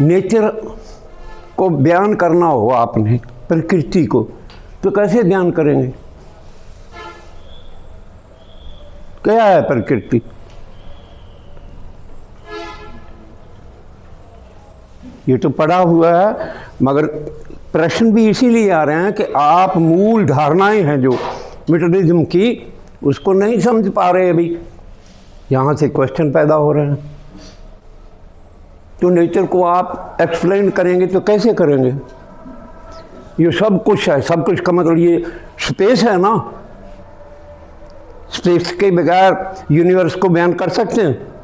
Nature को बयान करना हो आपने, प्रकृति को, तो कैसे बयान करेंगे? क्या है प्रकृति? ये तो पढ़ा हुआ है, मगर प्रश्न भी इसीलिए आ रहे हैं कि आप मूल धारणाएं हैं जो मेटोडिज्म की, उसको नहीं समझ पा रहे अभी। यहाँ से क्वेश्चन पैदा हो रहे हैं। तो नेचर को आप एक्सप्लेन करेंगे तो कैसे करेंगे? ये सब कुछ है, सब कुछ का मतलब ये स्पेस है ना। स्पेस के बगैर यूनिवर्स को बयान कर सकते हैं?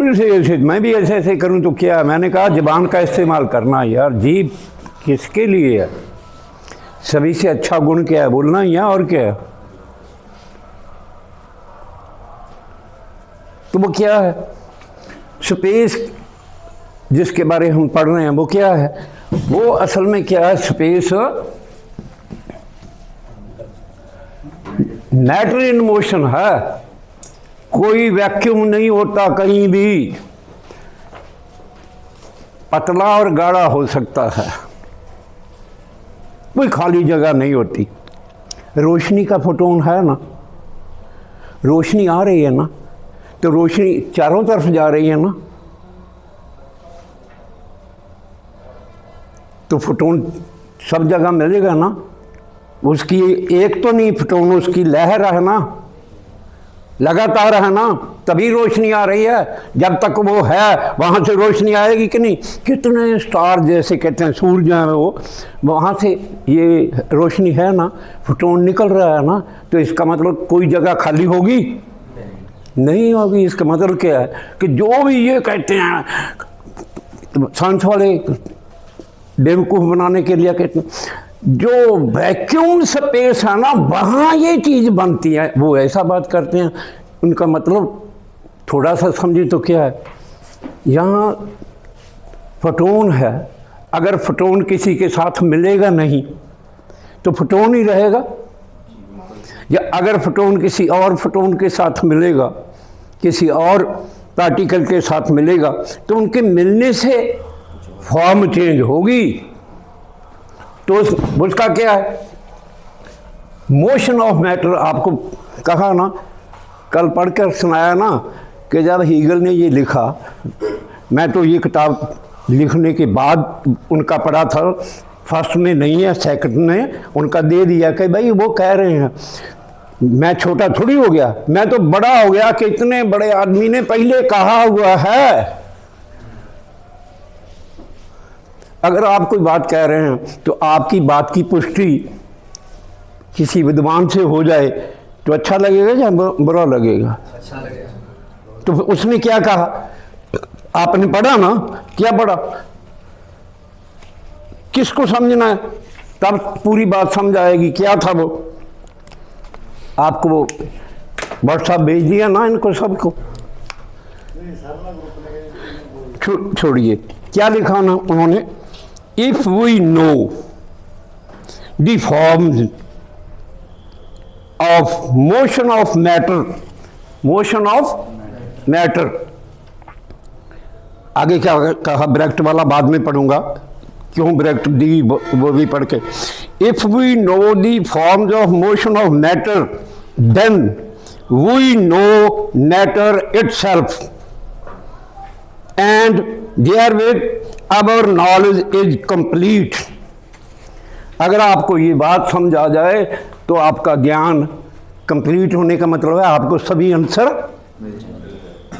ऐसे मैं भी ऐसे ऐसे करूं तो क्या? मैंने कहा ज़बान का इस्तेमाल करना यार। जीभ किसके लिए है? सभी से अच्छा गुण क्या है? बोलना ही है, और क्या है? तो वो क्या है? स्पेस जिसके बारे हम पढ़ रहे हैं वो क्या है? वो असल में क्या है? स्पेस मैटर इन मोशन है। कोई वैक्यूम नहीं होता कहीं भी, पतला और गाढ़ा हो सकता है, कोई खाली जगह नहीं होती। रोशनी का फोटोन है ना, रोशनी आ रही है ना, तो रोशनी चारों तरफ जा रही है ना, तो फोटोन सब जगह मिलेगा ना। उसकी एक तो नहीं फोटोन, उसकी लहर है ना, लगातार है ना, तभी रोशनी आ रही है। जब तक वो है वहाँ से रोशनी आएगी कि नहीं? कितने स्टार जैसे कहते हैं सूर्य हैं, वो वहाँ से ये रोशनी है ना, फोटोन निकल रहा है ना, तो इसका मतलब कोई जगह खाली होगी नहीं होगी। इसका मतलब क्या है कि जो भी ये कहते हैं साइंस वाले बेवकूफ़ बनाने के लिए कहते हैं, जो वैक्यूम स्पेस है ना वहाँ ये चीज़ बनती है, वो ऐसा बात करते हैं। उनका मतलब थोड़ा सा समझे तो क्या है, यहाँ फोटोन है, अगर फोटोन किसी के साथ मिलेगा नहीं तो फोटोन ही रहेगा, या अगर फोटोन किसी और फोटोन के साथ मिलेगा, किसी और पार्टिकल के साथ मिलेगा, तो उनके मिलने से फॉर्म चेंज होगी। तो उसका क्या है? Motion of matter. आपको कहा ना, कल पढ़कर सुनाया ना, कि जब हीगल ने ये लिखा, मैं तो ये किताब लिखने के बाद उनका पढ़ा था, फर्स्ट में नहीं है, सेकंड ने उनका दे दिया कि भाई वो कह रहे हैं। मैं छोटा थोड़ी हो गया, मैं तो बड़ा हो गया कि इतने बड़े आदमी ने पहले कहा हुआ है। अगर आप कोई बात कह रहे हैं तो आपकी बात की पुष्टि किसी विद्वान से हो जाए तो अच्छा लगेगा या बुरा लगेगा? अच्छा लगेगा। तो उसने क्या कहा? आपने पढ़ा ना, क्या पढ़ा? किसको समझना है? तब पूरी बात समझ आएगी। क्या था वो? आपको वो व्हाट्सएप भेज दिया ना इनको सबको? छोड़िए, क्या लिखा ना उन्होंने? If we know the forms of motion of matter, आगे क्या कहा? ब्रैकेट वाला बाद में पढ़ूंगा, क्यों ब्रैकेट दी वो भी पढ़ के। If we know the forms of motion of matter, then we know matter itself, and therewith our knowledge is complete। अगर आपको ये बात समझ आ जाए तो आपका ज्ञान कंप्लीट होने का मतलब है आपको सभी आंसर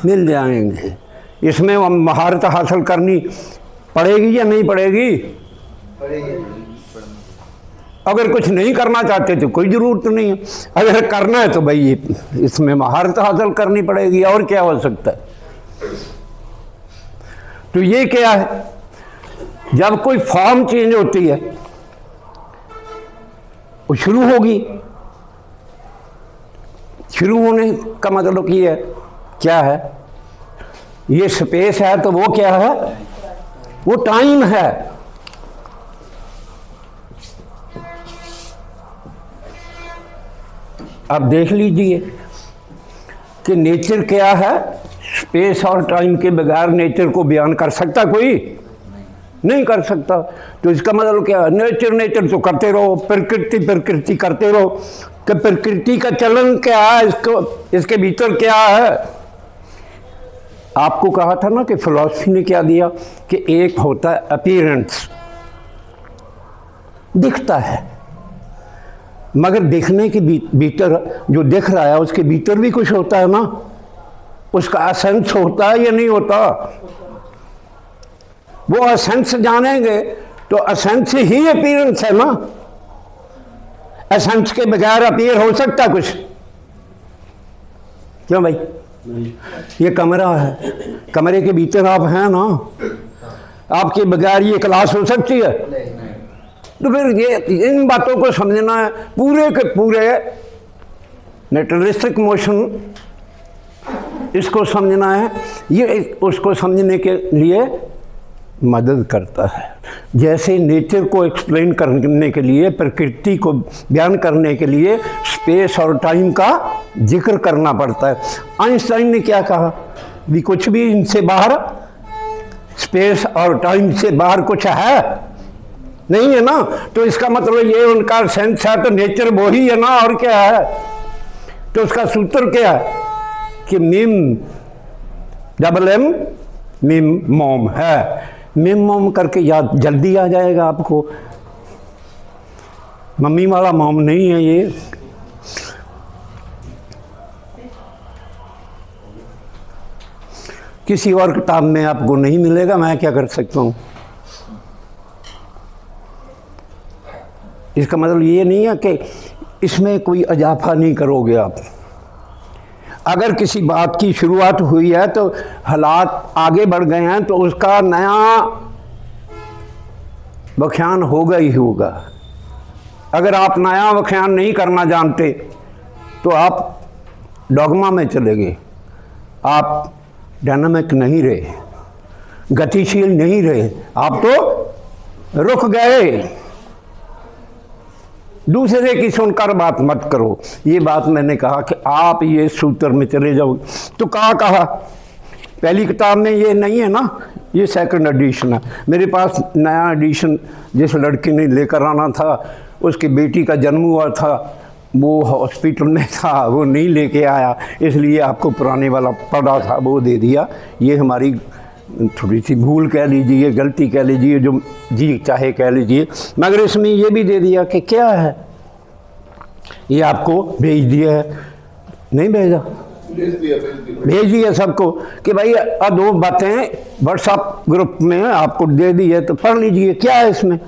मिल जाएंगे। इसमें महारत हासिल करनी पड़ेगी या नहीं पड़ेगी? अगर कुछ नहीं करना चाहते तो कोई ज़रूरत नहीं है, अगर करना है तो भाई इसमें महारत हासिल करनी पड़ेगी, और क्या हो सकता है? तो ये क्या है? जब कोई फॉर्म चेंज होती है वो शुरू होगी। शुरू होने का मतलब ये है, क्या है? ये स्पेस है, तो वो क्या है? वो टाइम है। अब देख लीजिए कि नेचर क्या है? स्पेस और टाइम के बगैर नेचर को बयान कर सकता कोई? नहीं कर सकता। तो इसका मतलब क्या? नेचर नेचर तो करते रहो, प्रकृति प्रकृति करते रहो। कि प्रकृति का चलन क्या है, इसको इसके भीतर क्या है? आपको कहा था ना कि फिलॉसफी ने क्या दिया कि एक होता है अपीयरेंस, दिखता है, मगर दिखने के भीतर जो दिख रहा है उसके भीतर भी कुछ होता है ना, उसका एसेंस होता है या नहीं होता? वो एसेंस जानेंगे तो एसेंस ही अपीयरेंस है ना। एसेंस के बगैर अपीयर हो सकता कुछ? क्यों भाई? ये कमरा है, कमरे के भीतर आप हैं ना, आपके बगैर ये क्लास हो सकती है? तो फिर ये इन बातों को समझना है। पूरे के पूरे नेचुरलिस्टिक मोशन, इसको समझना है। ये उसको समझने के लिए मदद करता है। जैसे नेचर को एक्सप्लेन करने के लिए, प्रकृति को बयान करने के लिए स्पेस और टाइम का जिक्र करना पड़ता है। आइंस्टाइन ने क्या कहा? भी कुछ भी इनसे बाहर, स्पेस और टाइम से बाहर कुछ है नहीं है ना। तो इसका मतलब ये उनका सेंस है, तो नेचर वो ही है ना, और क्या है? तो उसका सूत्र क्या है कि मिम डबल एम मिम मोम है। मिम मोम करके याद जल्दी आ जाएगा आपको। मम्मी वाला मोम नहीं है ये। किसी और किताब में आपको नहीं मिलेगा, मैं क्या कर सकता हूँ। इसका मतलब ये नहीं है कि इसमें कोई अजाफा नहीं करोगे आप। अगर किसी बात की शुरुआत हुई है तो हालात आगे बढ़ गए हैं तो उसका नया व्याख्यान होगा ही होगा। अगर आप नया व्याख्यान नहीं करना जानते तो आप डॉगमा में चले गए, आप डायनामिक नहीं रहे, गतिशील नहीं रहे, आप तो रुक गए। दूसरे की सुनकर बात मत करो। ये बात मैंने कहा कि आप ये सूत्र में चले जाओ। तो कहा पहली किताब में ये नहीं है ना, ये सेकंड एडिशन है। मेरे पास नया एडिशन जिस लड़की ने लेकर आना था, उसकी बेटी का जन्म हुआ था, वो हॉस्पिटल में था, वो नहीं लेके आया, इसलिए आपको पुराने वाला पड़ा था वो दे दिया। ये हमारी थोड़ी सी भूल कह लीजिए, गलती कह लीजिए, जो जी चाहे कह लीजिए, मगर इसमें ये भी दे दिया कि क्या है, ये आपको भेज दिया है। नहीं भेजा? भेज दिया सबको कि भाई दो बातें व्हाट्सएप ग्रुप में आपको दे दी है, तो पढ़ लीजिए क्या है इसमें।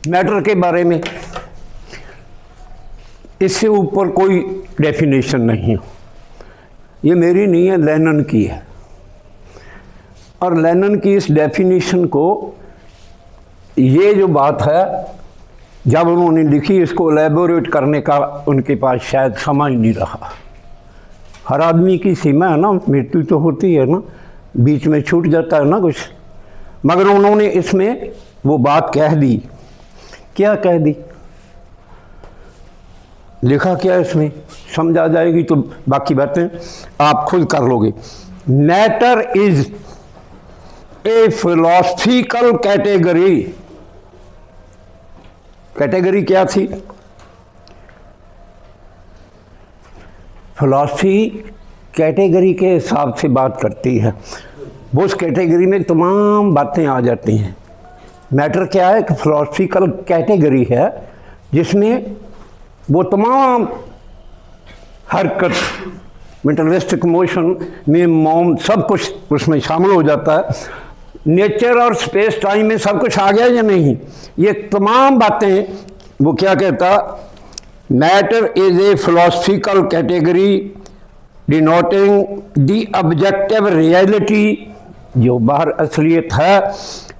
मैटर के बारे में इससे ऊपर कोई डेफिनेशन नहीं है। ये मेरी नहीं है, लेनन की है। और लेनन की इस डेफिनेशन को, ये जो बात है, जब उन्होंने लिखी, इसको एलेबोरेट करने का उनके पास शायद समय नहीं रहा। हर आदमी की सीमा है ना, मृत्यु तो होती है ना, बीच में छूट जाता है ना कुछ। मगर उन्होंने इसमें वो बात कह दी। क्या कह दी? लिखा क्या इसमें, समझ आ जाएगी तो बाकी बातें आप खुद कर लोगे। Matter is a philosophical category. Category क्या थी? फिलॉसफी कैटेगरी के हिसाब से बात करती है। वो उस कैटेगरी में तमाम बातें आ जाती हैं। मैटर क्या है कि फिलॉसफिकल कैटेगरी है जिसमें वो तमाम हरकत, मेटलिस्टिक मोशन में मोम, सब कुछ उसमें शामिल हो जाता है। नेचर और स्पेस टाइम में सब कुछ आ गया या नहीं, ये तमाम बातें वो क्या कहता, matter is a philosophical category denoting the objective reality, जो बाहर असलियत है,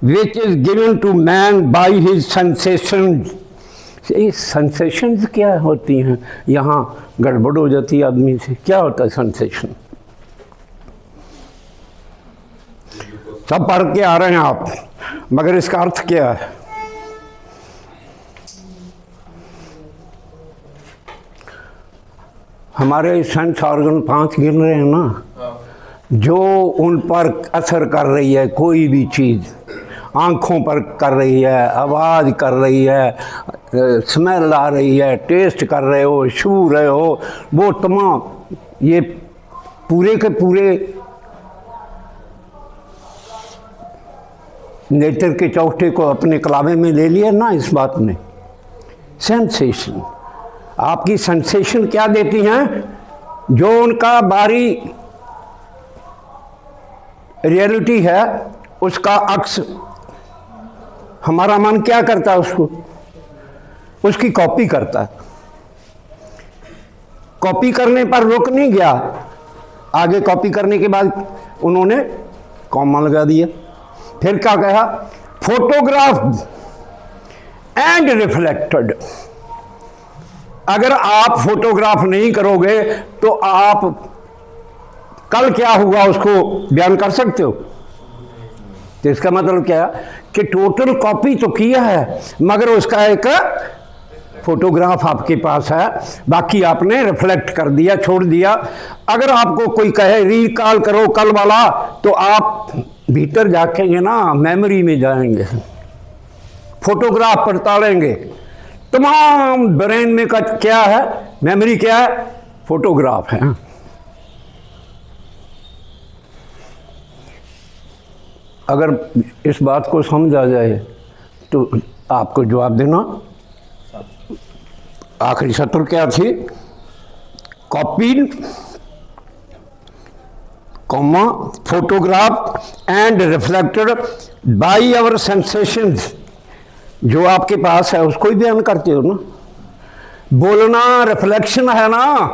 which is given to man by his sensations. ये सेंसेशंस क्या होती हैं? यहाँ गड़बड़ हो जाती है आदमी से। क्या होता है सेंसेशन? सब पढ़ के आ रहे हैं आप, मगर इसका अर्थ क्या है? हमारे सेंस ऑर्गन 5 गिन रहे हैं ना, जो उन पर असर कर रही है, कोई भी चीज़ आँखों पर कर रही है, आवाज़ कर रही है, स्मेल आ रही है, टेस्ट कर रहे हो, छू रहे हो, वो तमाम ये पूरे के पूरे नेचर के चौथे को अपने कलावे में ले लिया ना। इस बात ने सेंसेशन, आपकी सेंसेशन क्या देती हैं? जो उनका बारी रियलिटी है उसका अक्स हमारा मन क्या करता है? उसको, उसकी कॉपी करता है। कॉपी करने पर रुक नहीं गया, आगे कॉपी करने के बाद उन्होंने कॉमा लगा दिया। फिर क्या कहा? Photograph and reflected. अगर आप फोटोग्राफ नहीं करोगे तो आप कल क्या हुआ उसको बयान कर सकते हो? तो इसका मतलब क्या है कि टोटल कॉपी तो किया है मगर उसका एक फोटोग्राफ आपके पास है, बाकी आपने रिफ्लेक्ट कर दिया, छोड़ दिया। अगर आपको कोई कहे रिकॉल करो कल वाला, तो आप भीतर जाकेंगे ना, मेमोरी में जाएंगे, फोटोग्राफ पड़तालेंगे। तमाम ब्रेन में का क्या है? मेमोरी क्या है? फोटोग्राफ है। अगर इस बात को समझ आ जाए तो आपको जवाब देना। आखिरी सत्र क्या थी? Copied comma photograph and reflected by our sensations. जो आपके पास है उसको ही बयान करते हो ना। बोलना रिफ्लेक्शन है ना।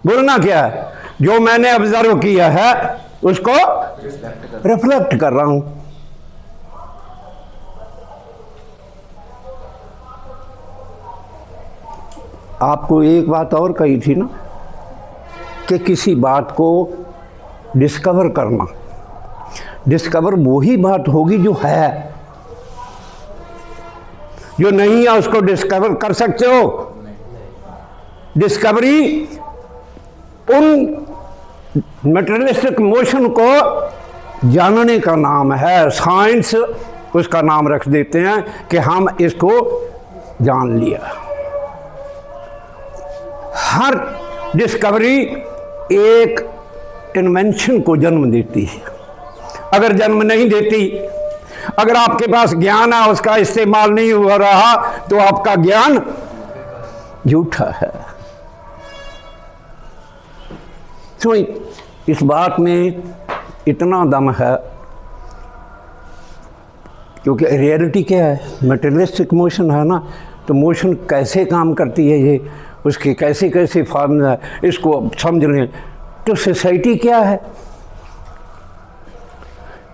बोलना क्या है? जो मैंने ऑब्जर्व किया है उसको रिफ्लेक्ट कर रहा हूं। आपको एक बात और कही थी ना कि किसी बात को डिस्कवर करना। डिस्कवर वही बात होगी जो है, जो नहीं है उसको डिस्कवर कर सकते हो? डिस्कवरी उन मटेरियलिस्टिक मोशन को जानने का नाम है। साइंस उसका नाम रख देते हैं कि हम इसको जान लिया। हर डिस्कवरी एक इन्वेंशन को जन्म देती है। अगर जन्म नहीं देती, अगर आपके पास ज्ञान है उसका इस्तेमाल नहीं हो रहा, तो आपका ज्ञान झूठा है। तो इस बात में इतना दम है क्योंकि रियलिटी क्या है? मटेरियलिस्टिक मोशन है ना। तो मोशन कैसे काम करती है, ये उसके कैसे कैसे फॉर्मूला है, इसको समझ लें। तो सोसाइटी क्या है?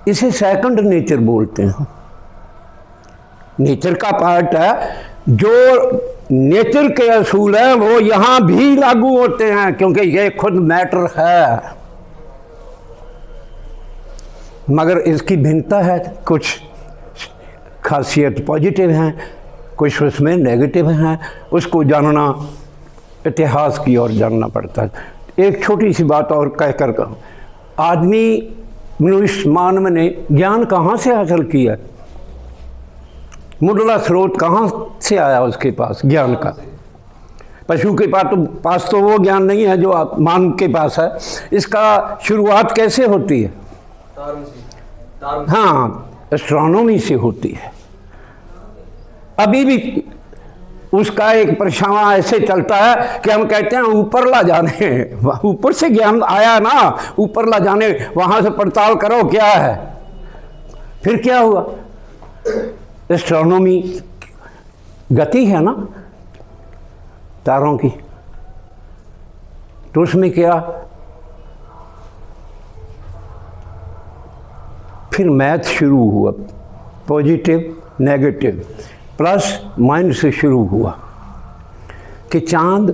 इसे सेकंड नेचर बोलते हैं। नेचर का पार्ट है। जो नेचर के असूल हैं वो यहां भी लागू होते हैं क्योंकि ये खुद मैटर है, मगर इसकी भिन्नता है। कुछ खासियत पॉजिटिव हैं, कुछ उसमें नेगेटिव हैं। उसको जानना इतिहास की ओर जानना पड़ता है। एक छोटी सी बात और कहकर आदमी मनुष्य मानव ने ज्ञान कहाँ से हासिल किया? मुढ़ला स्रोत कहाँ से आया उसके पास ज्ञान का? पशु के पास तो वो ज्ञान नहीं है जो मानव के पास है। इसका शुरुआत कैसे होती है? हाँ, एस्ट्रोनॉमी से होती है। अभी भी उसका एक परछावा ऐसे चलता है कि हम कहते हैं ऊपर ला जाने, ऊपर से ज्ञान आया ना, ऊपर ला जाने, वहां से पड़ताल करो क्या है। फिर क्या हुआ? एस्ट्रोनॉमी गति है ना तारों की, तो उसमें क्या? फिर मैथ शुरू हुआ। पॉजिटिव नेगेटिव प्लस माइनस से शुरू हुआ कि चांद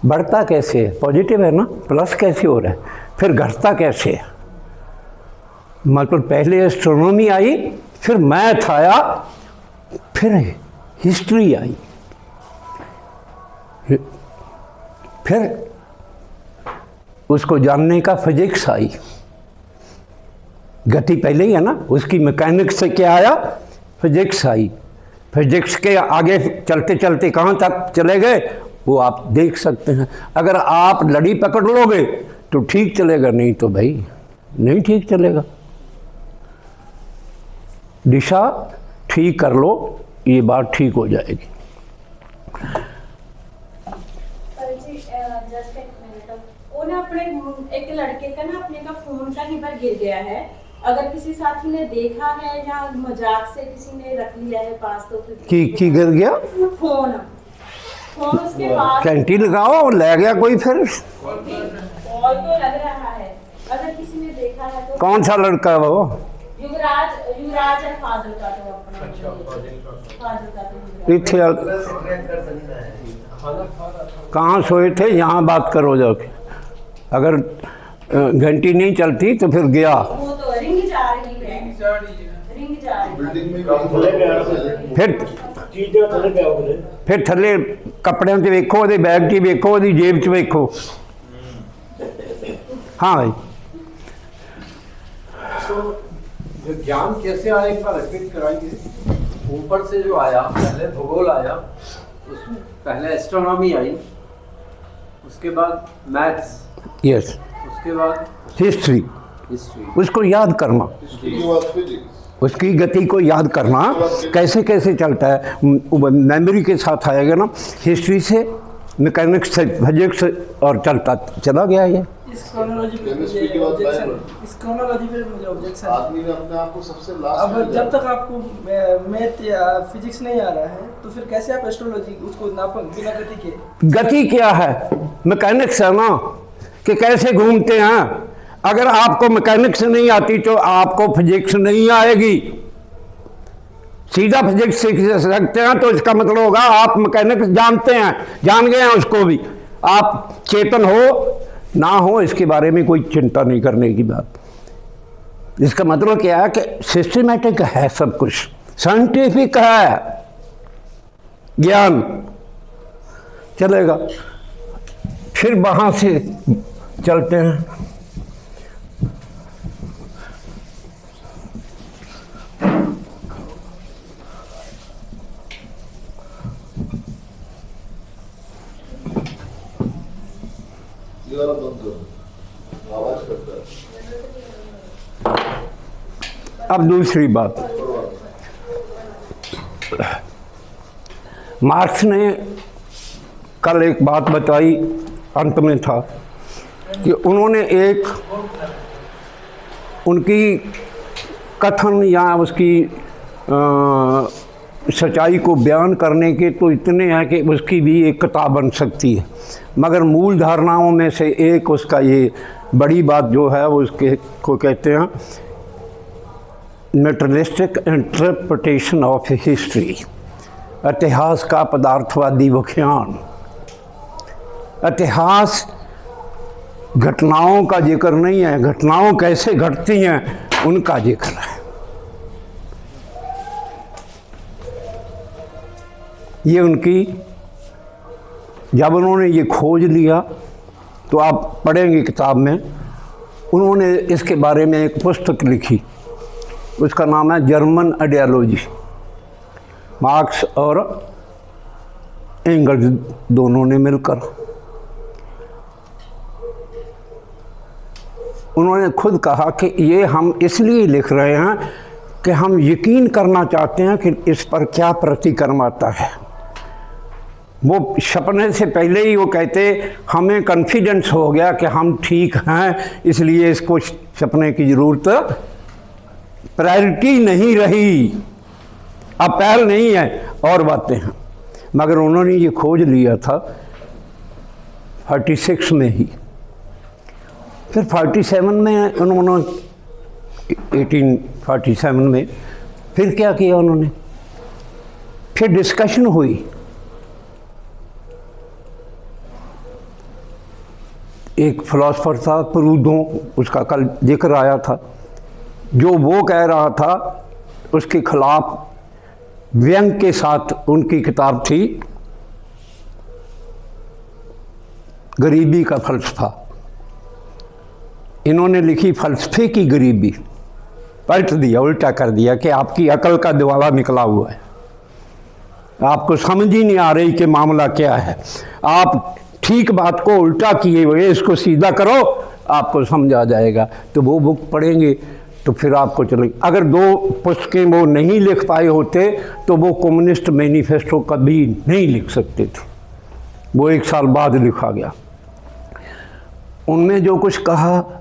बढ़ता कैसे है? पॉजिटिव है ना, प्लस कैसे हो रहा है? फिर घटता कैसे है? मतलब पहले एस्ट्रोनॉमी आई, फिर मैथ आया, फिर हिस्ट्री आई। फिर उसको जानने का फिजिक्स आई। गति पहले ही है ना, उसकी मैकेनिक्स से क्या आया, फिजिक्स आई। फिजिक्स के आगे चलते चलते कहाँ तक चले गए वो आप देख सकते हैं। अगर आप लड़ी पकड़ लोगे तो ठीक चलेगा, नहीं तो भाई नहीं ठीक चलेगा। दिशा ठीक कर लो, ये बात ठीक हो जाएगी। अपने एक लड़के का ना अपने का फोन का लीवर गिर गया है, अगर किसी साथी ने देखा है या मजाक से किसी ने रख लिया है पास तो फिर की गिर गया फोन उसके पास कैंटीन लगाओ, ले गया कोई फिर कॉल तो लग रहा है, अगर किसी ने देखा है तो। कौन सा लड़का है वो? युवराज है फाजिल का, तो अपना फाजिल का तो इतने कहाँ सोए थे, यहाँ बात करो जाके। अगर घंटी नहीं चलती तो फिर गया, वो तो रिंग जा रही है, रिंग जा रही है। फिर थले कपड़े च वेखो, ਉਹਦੇ बैग च वेखो, ਉਹਦੀ जेब च वेखो। हाँ भाई, तो विज्ञान कैसे आया एक बार रिपीट कराएंगे। ऊपर से जो आया, पहले भूगोल आया, उसमें पहले एस्ट्रोनॉमी आई, उसके बाद मैथ्स, यस, उसके बाद हिस्ट्री, उसको याद करना, उसकी गति को याद करना, कैसे कैसे चलता है, मेमोरी के साथ आएगा ना। हिस्ट्री से, मैकेनिक्स से, फिजिक्स से, और चलता चला गया ये। इस क्रोनोलॉजी पे मुझे ऑब्जेक्शन आदमी ने अपने आप को सबसे लास्ट अब जब तक आपको मैथ या फिजिक्स नहीं आ रहा है तो फिर कैसे आप एस्ट्रोलॉजी उसको नापन बिना गति के। गति क्या है, मैकेनिक्स है ना, कि कैसे घूमते हैं। अगर आपको मैकेनिक्स नहीं आती तो आपको फिजिक्स नहीं आएगी। सीधा फिजिक्स सीख सकते हैं तो इसका मतलब होगा आप मैकेनिक्स जानते हैं, जान गए हैं उसको भी। आप चेतन हो ना हो इसके बारे में कोई चिंता नहीं करने की बात। इसका मतलब क्या है कि सिस्टमैटिक है, सब कुछ साइंटिफिक है, ज्ञान चलेगा। फिर वहाँ से चलते हैं आवाज करता है। अब दूसरी बात, मार्क्स ने कल एक बात बताई, अंत में था कि उन्होंने एक उनकी कथन या उसकी सच्चाई को बयान करने के तो इतने हैं कि उसकी भी एक किताब बन सकती है, मगर मूल धारणाओं में से एक उसका ये बड़ी बात जो है वो उसके को कहते हैं नेचुरलिस्टिक इंटरप्रिटेशन ऑफ हिस्ट्री, इतिहास का पदार्थवादी व्याख्यान। इतिहास घटनाओं का जिक्र नहीं है, घटनाओं कैसे घटती हैं उनका जिक्र है। ये उनकी, जब उन्होंने ये खोज लिया तो आप पढ़ेंगे किताब में, उन्होंने इसके बारे में एक पुस्तक लिखी, उसका नाम है जर्मन आइडियोलॉजी। मार्क्स और एंगल्स दोनों ने मिलकर, उन्होंने खुद कहा कि ये हम इसलिए लिख रहे हैं कि हम यकीन करना चाहते हैं कि इस पर क्या प्रतिक्रम आता है। वो छपने से पहले ही वो कहते हमें कॉन्फिडेंस हो गया कि हम ठीक हैं, इसलिए इसको छपने की ज़रूरत, प्रायोरिटी नहीं रही, अब पहल नहीं है और बातें हैं। मगर उन्होंने ये खोज लिया था 46 में ही, फिर 47 में उन्होंने 1847 में फिर क्या किया उन्होंने, फिर डिस्कशन हुई। एक फिलोसफर था प्रूदो, उसका कल जिक्र आया था, जो वो कह रहा था उसके खिलाफ व्यंग के साथ उनकी किताब थी गरीबी का फलसफा। इन्होंने लिखी फलसफे की गरीबी, पलट दिया, उल्टा कर दिया कि आपकी अकल का दिवाला निकला हुआ है, आपको समझ ही नहीं आ रही कि मामला क्या है, आप ठीक बात को उल्टा किए हुए, इसको सीधा करो, आपको समझ आ जाएगा। तो वो बुक पढ़ेंगे तो फिर आपको चलेगी। अगर 2 पुस्तकें वो नहीं लिख पाए होते तो वो कम्युनिस्ट मैनिफेस्टो कभी नहीं लिख सकते थे, वो 1 साल बाद लिखा गया। उनमें जो कुछ कहा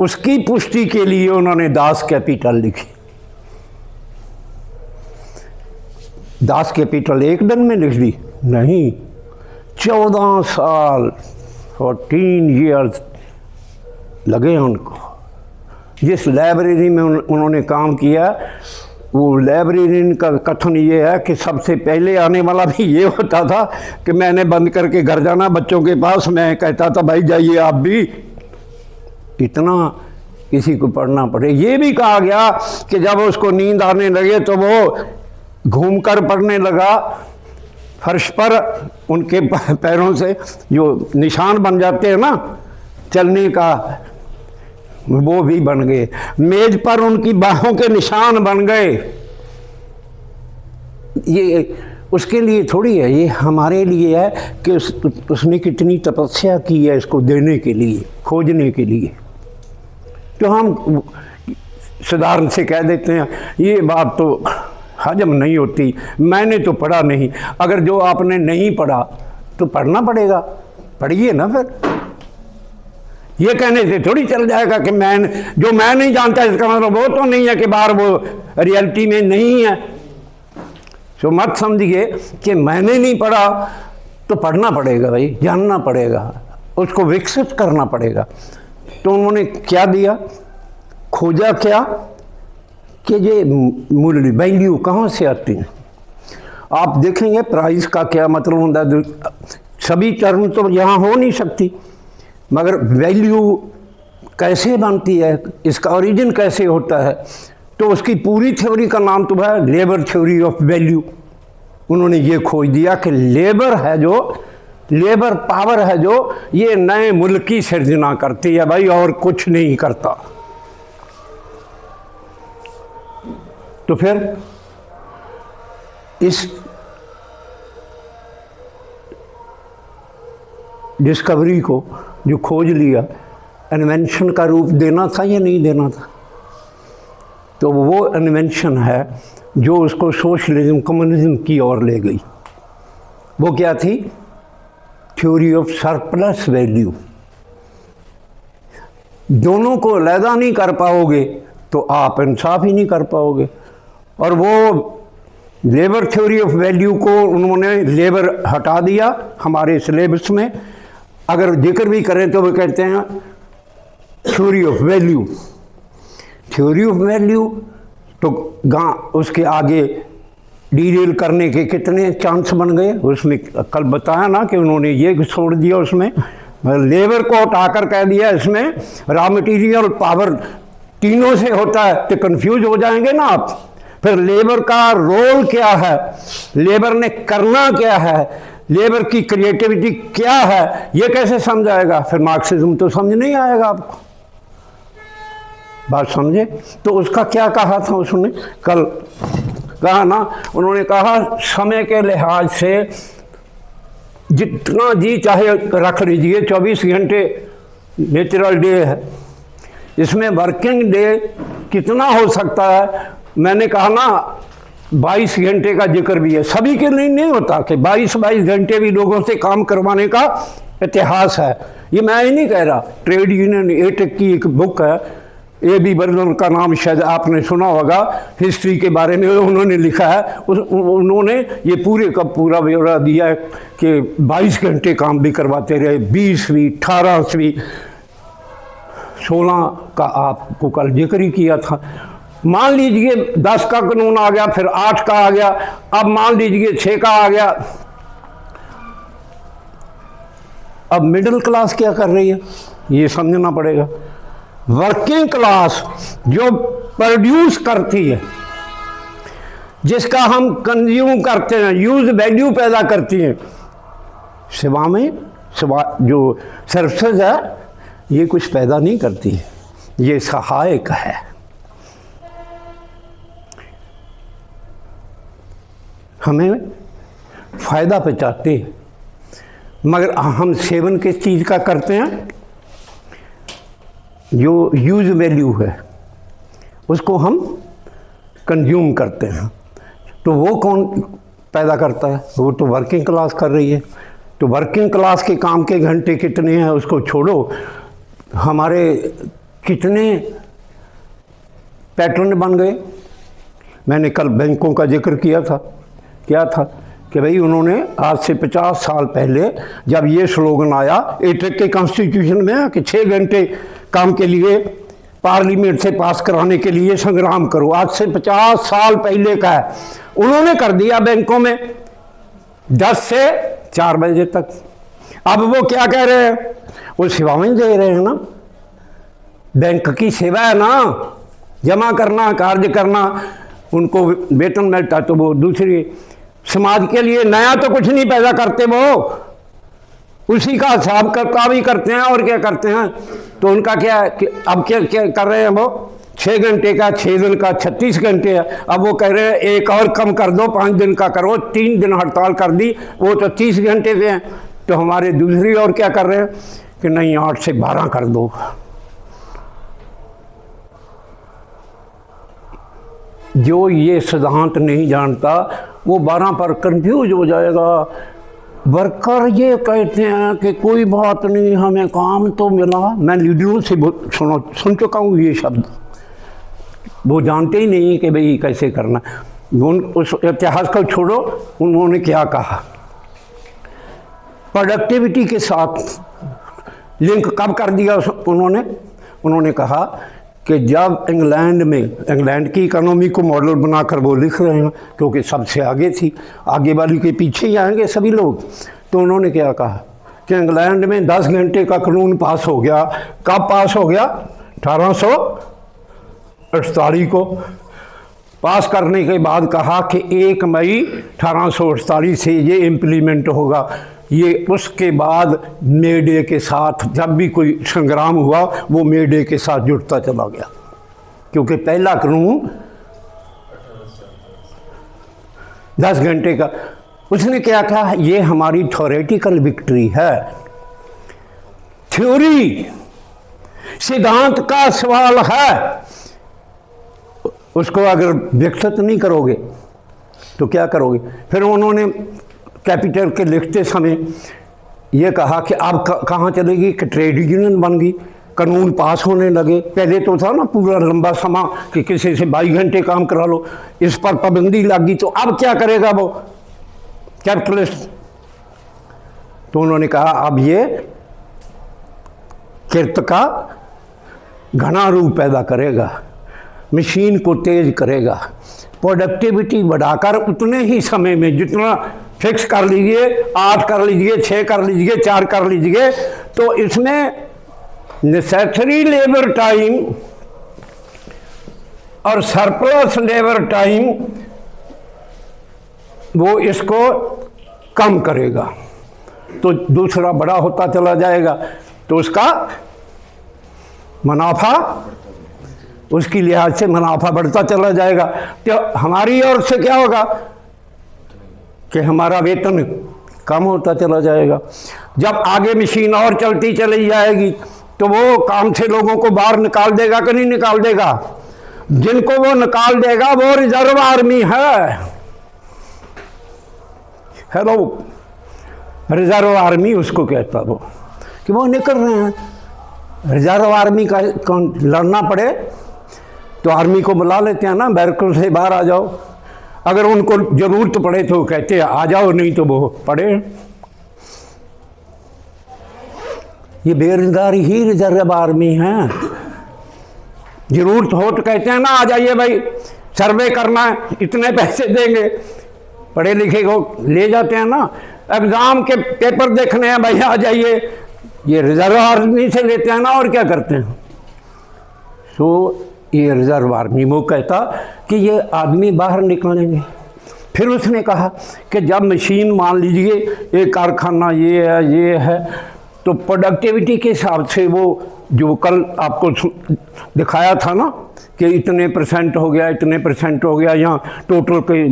उसकी पुष्टि के लिए उन्होंने दास कैपिटल लिखी। दास कैपिटल एक दिन में लिख दी? नहीं, 14 साल 14 ईयर्स लगे उनको। जिस लाइब्रेरी में उन्होंने काम किया, वो लाइब्रेरियन का कथन ये है कि सबसे पहले आने वाला भी ये होता था कि मैंने बंद करके घर जाना बच्चों के पास, मैं कहता था भाई जाइए आप भी, इतना किसी को पढ़ना पड़े। ये भी कहा गया कि जब उसको नींद आने लगे तो वो घूमकर पढ़ने लगा, फर्श पर उनके पैरों से जो निशान बन जाते हैं ना चलने का, वो भी बन गए। मेज पर उनकी बाहों के निशान बन गए। ये उसके लिए थोड़ी है, ये हमारे लिए है कि उसने कितनी तपस्या की है इसको देने के लिए, खोजने के लिए। तो हम साधारण से कह देते हैं ये बात तो हजम नहीं होती, मैंने तो पढ़ा नहीं। अगर जो आपने नहीं पढ़ा तो पढ़ना पड़ेगा, पढ़िए ना। फिर ये कहने से थोड़ी चल जाएगा कि मैं नहीं जानता, इसका मतलब वो तो नहीं है कि बाहर वो रियलिटी में नहीं है। तो मत समझिए कि मैंने नहीं पढ़ा, तो पढ़ना पड़ेगा भाई, जानना पड़ेगा, उसको विकसित करना पड़ेगा। तो उन्होंने क्या दिया, खोजा क्या कि ये मूल्य वैल्यू कहाँ से आती है। आप देखेंगे प्राइस का क्या मतलब होता है, सभी टर्म तो यहाँ हो नहीं सकती, मगर वैल्यू कैसे बनती है, इसका ओरिजिन कैसे होता है, तो उसकी पूरी थ्योरी का नाम तो है लेबर थ्योरी ऑफ वैल्यू। उन्होंने ये खोज दिया कि लेबर है जो, लेबर पावर है जो ये नए मुल्क की सृजना करती है भाई, और कुछ नहीं करता। तो फिर इस डिस्कवरी को जो खोज लिया, इन्वेंशन का रूप देना था या नहीं देना था? तो वो इन्वेंशन है जो उसको सोशलिज्म कम्युनिज्म की ओर ले गई। वो क्या थी? Theory of surplus value. दोनों को अलहदा नहीं कर पाओगे तो आप इंसाफ ही नहीं कर पाओगे। और वो लेबर थ्योरी ऑफ वैल्यू को उन्होंने लेबर हटा दिया हमारे सिलेबस में। अगर जिक्र भी करें तो वो कहते हैं theory of value. Theory of value तो उसके आगे डीरेल करने के कितने चांस बन गए। उसमें कल बताया ना कि उन्होंने ये छोड़ दिया, उसमें लेबर को हटाकर कह दिया इसमें रॉ मटेरियल पावर तीनों से होता है, तो कंफ्यूज हो जाएंगे ना आप। फिर लेबर का रोल क्या है, लेबर ने करना क्या है, लेबर की क्रिएटिविटी क्या है, ये कैसे समझाएगा? फिर मार्क्सिज्म तो समझ नहीं आएगा आपको। बात समझे? तो उसका क्या कहा था उसने कल कहा ना, उन्होंने कहा समय के लिहाज से जितना जी चाहे रख लीजिए, 24 घंटे नेचुरल डे है, इसमें वर्किंग डे कितना हो सकता है? मैंने कहा ना 22 घंटे का जिक्र भी है। सभी के लिए नहीं होता कि 22 घंटे भी लोगों से काम करवाने का इतिहास है। ये मैं ही नहीं कह रहा, ट्रेड यूनियन एटेक की एक बुक है, A.B. बर्नर का नाम शायद आपने सुना होगा, हिस्ट्री के बारे में उन्होंने लिखा है। उन्होंने ये पूरे का पूरा ब्यौरा दिया है कि 22 घंटे काम भी करवाते रहे, 20वीं 18वीं 16 का आपको कल जिक्र ही किया था। मान लीजिए 10 का कानून आ गया, फिर 8 का आ गया, अब मान लीजिए 6 का आ गया। अब मिडिल क्लास क्या कर रही है ये समझना पड़ेगा। वर्किंग क्लास जो प्रोड्यूस करती है, जिसका हम कंज्यूम करते हैं, यूज वैल्यू पैदा करती हैं, सेवा में जो सर्विसेज है ये कुछ पैदा नहीं करती, ये सहायक है। हमें फ़ायदा पहुँचाते हैं, मगर हम सेवन किस चीज़ का करते हैं? जो यूज़ वैल्यू है उसको हम कंज्यूम करते हैं। तो वो कौन पैदा करता है? वो तो वर्किंग क्लास कर रही है। तो वर्किंग क्लास के काम के घंटे कितने हैं उसको छोड़ो, हमारे कितने पैटर्न बन गए। मैंने कल बैंकों का जिक्र किया था, क्या था कि भाई उन्होंने आज से 50 साल पहले जब ये स्लोगन आया 8 के कॉन्स्टिट्यूशन में कि 6 घंटे काम के लिए पार्लियामेंट से पास कराने के लिए संग्राम करो, आज से 50 साल पहले का है, उन्होंने कर दिया बैंकों में 10 से 4 बजे तक। अब वो क्या कह रहे हैं? वो सेवाएं दे रहे हैं ना, बैंक की सेवा है ना, जमा करना, कार्य करना, उनको वेतन मिलता तो वो दूसरी समाज के लिए नया तो कुछ नहीं पैदा करते, वो उसी का हिसाब किताब ही करते हैं और क्या करते हैं। तो उनका क्या है कि अब क्या क्या कर रहे हैं? वो 6 घंटे का 6 दिन का 36 घंटे है। अब वो कह रहे हैं एक और कम कर दो, 5 दिन का करो, 3 दिन हड़ताल कर दी, वो तो 30 घंटे से हैं। तो हमारे दूसरी और क्या कर रहे हैं कि नहीं 8 से 12 कर दो। जो ये सिद्धांत नहीं जानता वो 12 पर कंफ्यूज हो जाएगा। वर्कर ये कहते हैं कि कोई बात नहीं, हमें काम तो मिला। मैं लीडरों से सुन चुका हूँ ये शब्द, वो जानते ही नहीं कि भाई कैसे करना। उस इतिहास को छोड़ो, उन्होंने क्या कहा? प्रोडक्टिविटी के साथ लिंक कब कर दिया उन्होंने कहा कि जब इंग्लैंड की इकोनॉमी को मॉडल बनाकर वो लिख रहे हैं, क्योंकि सबसे आगे थी, आगे वाली के पीछे ही आएंगे सभी लोग। तो उन्होंने क्या कहा कि इंग्लैंड में 10 घंटे का कानून पास हो गया। कब पास हो गया? 1848 को। पास करने के बाद कहा कि 1 मई 1848 से ये इम्प्लीमेंट होगा। ये उसके बाद मे डे के साथ जब भी कोई संग्राम हुआ वो मे डे के साथ जुड़ता चला गया, क्योंकि पहला कानून 10 घंटे का। उसने क्या कहा? ये हमारी थ्योरेटिकल विक्ट्री है, थ्योरी सिद्धांत का सवाल है। उसको अगर विकसित नहीं करोगे तो क्या करोगे? फिर उन्होंने कैपिटल के लिखते समय ये कहा कि अब कहाँ चलेगी कि ट्रेड यूनियन बन गई, कानून पास होने लगे। पहले तो था ना पूरा लंबा समय कि किसी से 22 घंटे काम करा लो, इस पर पाबंदी लगी। तो अब क्या करेगा वो कैपिटलिस्ट? तो उन्होंने कहा अब ये किर्त का घना रूप पैदा करेगा, मशीन को तेज करेगा, प्रोडक्टिविटी बढ़ाकर उतने ही समय में जितना फिक्स कर लीजिए, 8 कर लीजिए, 6 कर लीजिए, 4 कर लीजिए, तो इसमें नेसेसरी लेबर टाइम और सरप्लस लेबर टाइम वो इसको कम करेगा। तो दूसरा बड़ा होता चला जाएगा, तो उसका मुनाफा, उसकी लिहाज से मुनाफा बढ़ता चला जाएगा। तो हमारी ओर से क्या होगा कि हमारा वेतन कम होता चला जाएगा। जब आगे मशीन और चलती चली जाएगी तो वो काम से लोगों को बाहर निकाल देगा कि नहीं निकाल देगा? जिनको वो निकाल देगा वो रिजर्व आर्मी है। हेलो, रिजर्व आर्मी उसको कहता वो कि वो निकल रहे हैं। रिजर्व आर्मी का कौन लड़ना पड़े तो आर्मी को बुला लेते हैं ना, बैरकों से बाहर आ जाओ। अगर उनको जरूरत पड़े तो कहते हैं आ जाओ, नहीं तो वो पड़े। ये बेरोजगार ही रिजर्व आर्मी है। जरूरत हो तो कहते हैं ना आ जाइए भाई, सर्वे करना है, इतने पैसे देंगे, पढ़े लिखे को ले जाते हैं ना। एग्जाम के पेपर देखने हैं भाई आ जाइए, ये रिजर्व आर्मी से लेते हैं ना, और क्या करते हैं। तो ये रिजर्व आर्मी वो कहता कि ये आदमी बाहर निकलेंगे, फिर उसने कहा कि जब मशीन मान लीजिए एक कारखाना ये है तो प्रोडक्टिविटी के हिसाब से वो जो कल आपको दिखाया था ना कि इतने % हो गया, इतने % हो गया, यहाँ टोटल के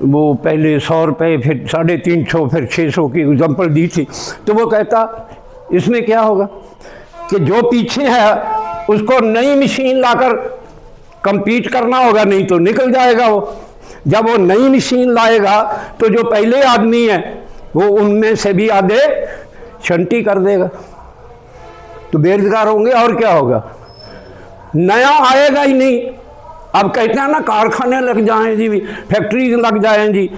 वो पहले 100 रुपये, फिर 350, फिर 600 की एग्जाम्पल दी थी। तो वो कहता इसमें क्या होगा कि जो पीछे है उसको नई मशीन लाकर compete करना होगा, नहीं तो निकल जाएगा वो। जब वो नई मशीन लाएगा तो जो पहले आदमी है वो उनमें से भी आधे छंटी कर देगा, तो बेरोजगार होंगे और क्या होगा, नया आएगा ही नहीं। अब कहते हैं ना कारखाने लग जाएं जी, फैक्ट्रीज लग जाएं जी।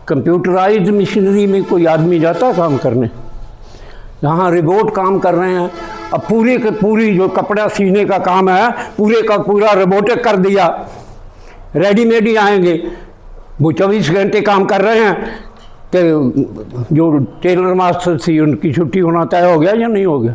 कंप्यूटराइज्ड मशीनरी में कोई आदमी जाता है काम करने, यहाँ रोबोट काम कर रहे हैं। अब पूरी के पूरी जो कपड़ा सीने का काम है पूरे का पूरा रोबोटिक कर दिया, रेडीमेड ही आएंगे। वो 24 घंटे काम कर रहे हैं कि जो टेलर मास्टर थी उनकी छुट्टी होना तय हो गया या नहीं हो गया।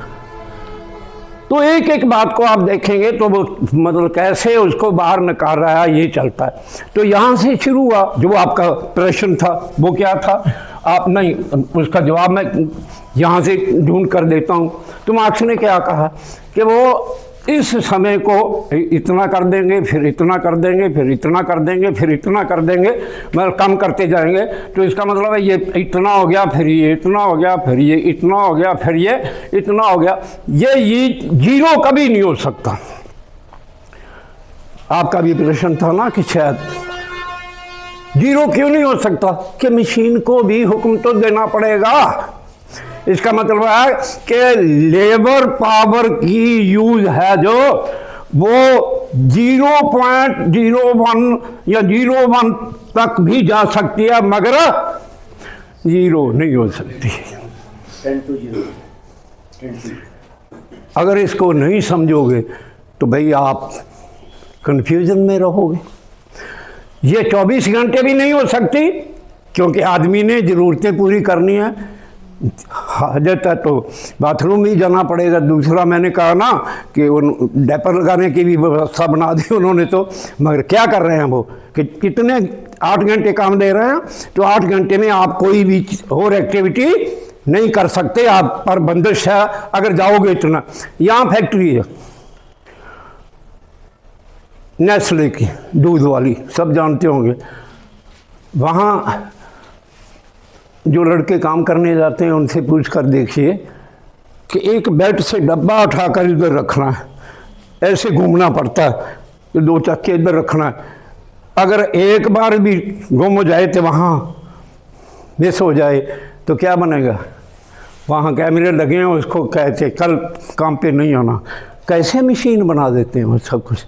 तो एक एक बात को आप देखेंगे तो वो मतलब कैसे उसको बाहर निकाल रहा है, ये चलता है। तो यहाँ से शुरू हुआ जो आपका प्रश्न था, वो क्या था, आप नहीं उसका जवाब मैं यहाँ से ढूंढ कर देता हूँ। तो मार्क्स ने क्या कहा कि वो इस समय को इतना कर देंगे, फिर इतना कर देंगे, फिर इतना कर देंगे, फिर इतना कर देंगे, मतलब कम करते जाएंगे। तो इसका मतलब है ये इतना हो गया, फिर ये इतना हो गया, फिर ये इतना हो गया, फिर ये इतना हो गया। ये जीरो कभी नहीं हो सकता। आपका भी प्रश्न था ना कि शायद जीरो क्यों नहीं हो सकता, कि मशीन को भी हुक्म तो देना पड़ेगा। इसका मतलब है कि लेबर पावर की यूज है जो वो 0.01 या 0.1 तक भी जा सकती है, मगर जीरो नहीं हो सकती। 10 to 0 अगर इसको नहीं समझोगे तो भाई आप कंफ्यूजन में रहोगे। ये 24 घंटे भी नहीं हो सकती, क्योंकि आदमी ने ज़रूरतें पूरी करनी है। हाजत है तो बाथरूम ही जाना पड़ेगा। दूसरा मैंने कहा ना कि उन डायपर लगाने की भी व्यवस्था बना दी उन्होंने, तो मगर क्या कर रहे हैं वो कि कितने 8 घंटे काम दे रहे हैं, तो 8 घंटे में आप कोई भी और एक्टिविटी नहीं कर सकते, आप पर बंदिश है अगर जाओगे इतना। यहाँ फैक्ट्री है नेस्ले की, दूध वाली, सब जानते होंगे। वहाँ जो लड़के काम करने जाते हैं उनसे पूछ कर देखिए कि एक बेड से डब्बा उठाकर इधर रखना है, ऐसे घूमना पड़ता है, तो 2 चक्के इधर रखना है। अगर एक बार भी गुम हो जाए तो वहाँ मिस हो जाए तो क्या बनेगा। वहाँ कैमरे लगे हैं, उसको कहते कल काम पे नहीं आना। कैसे मशीन बना देते हैं वो सब कुछ।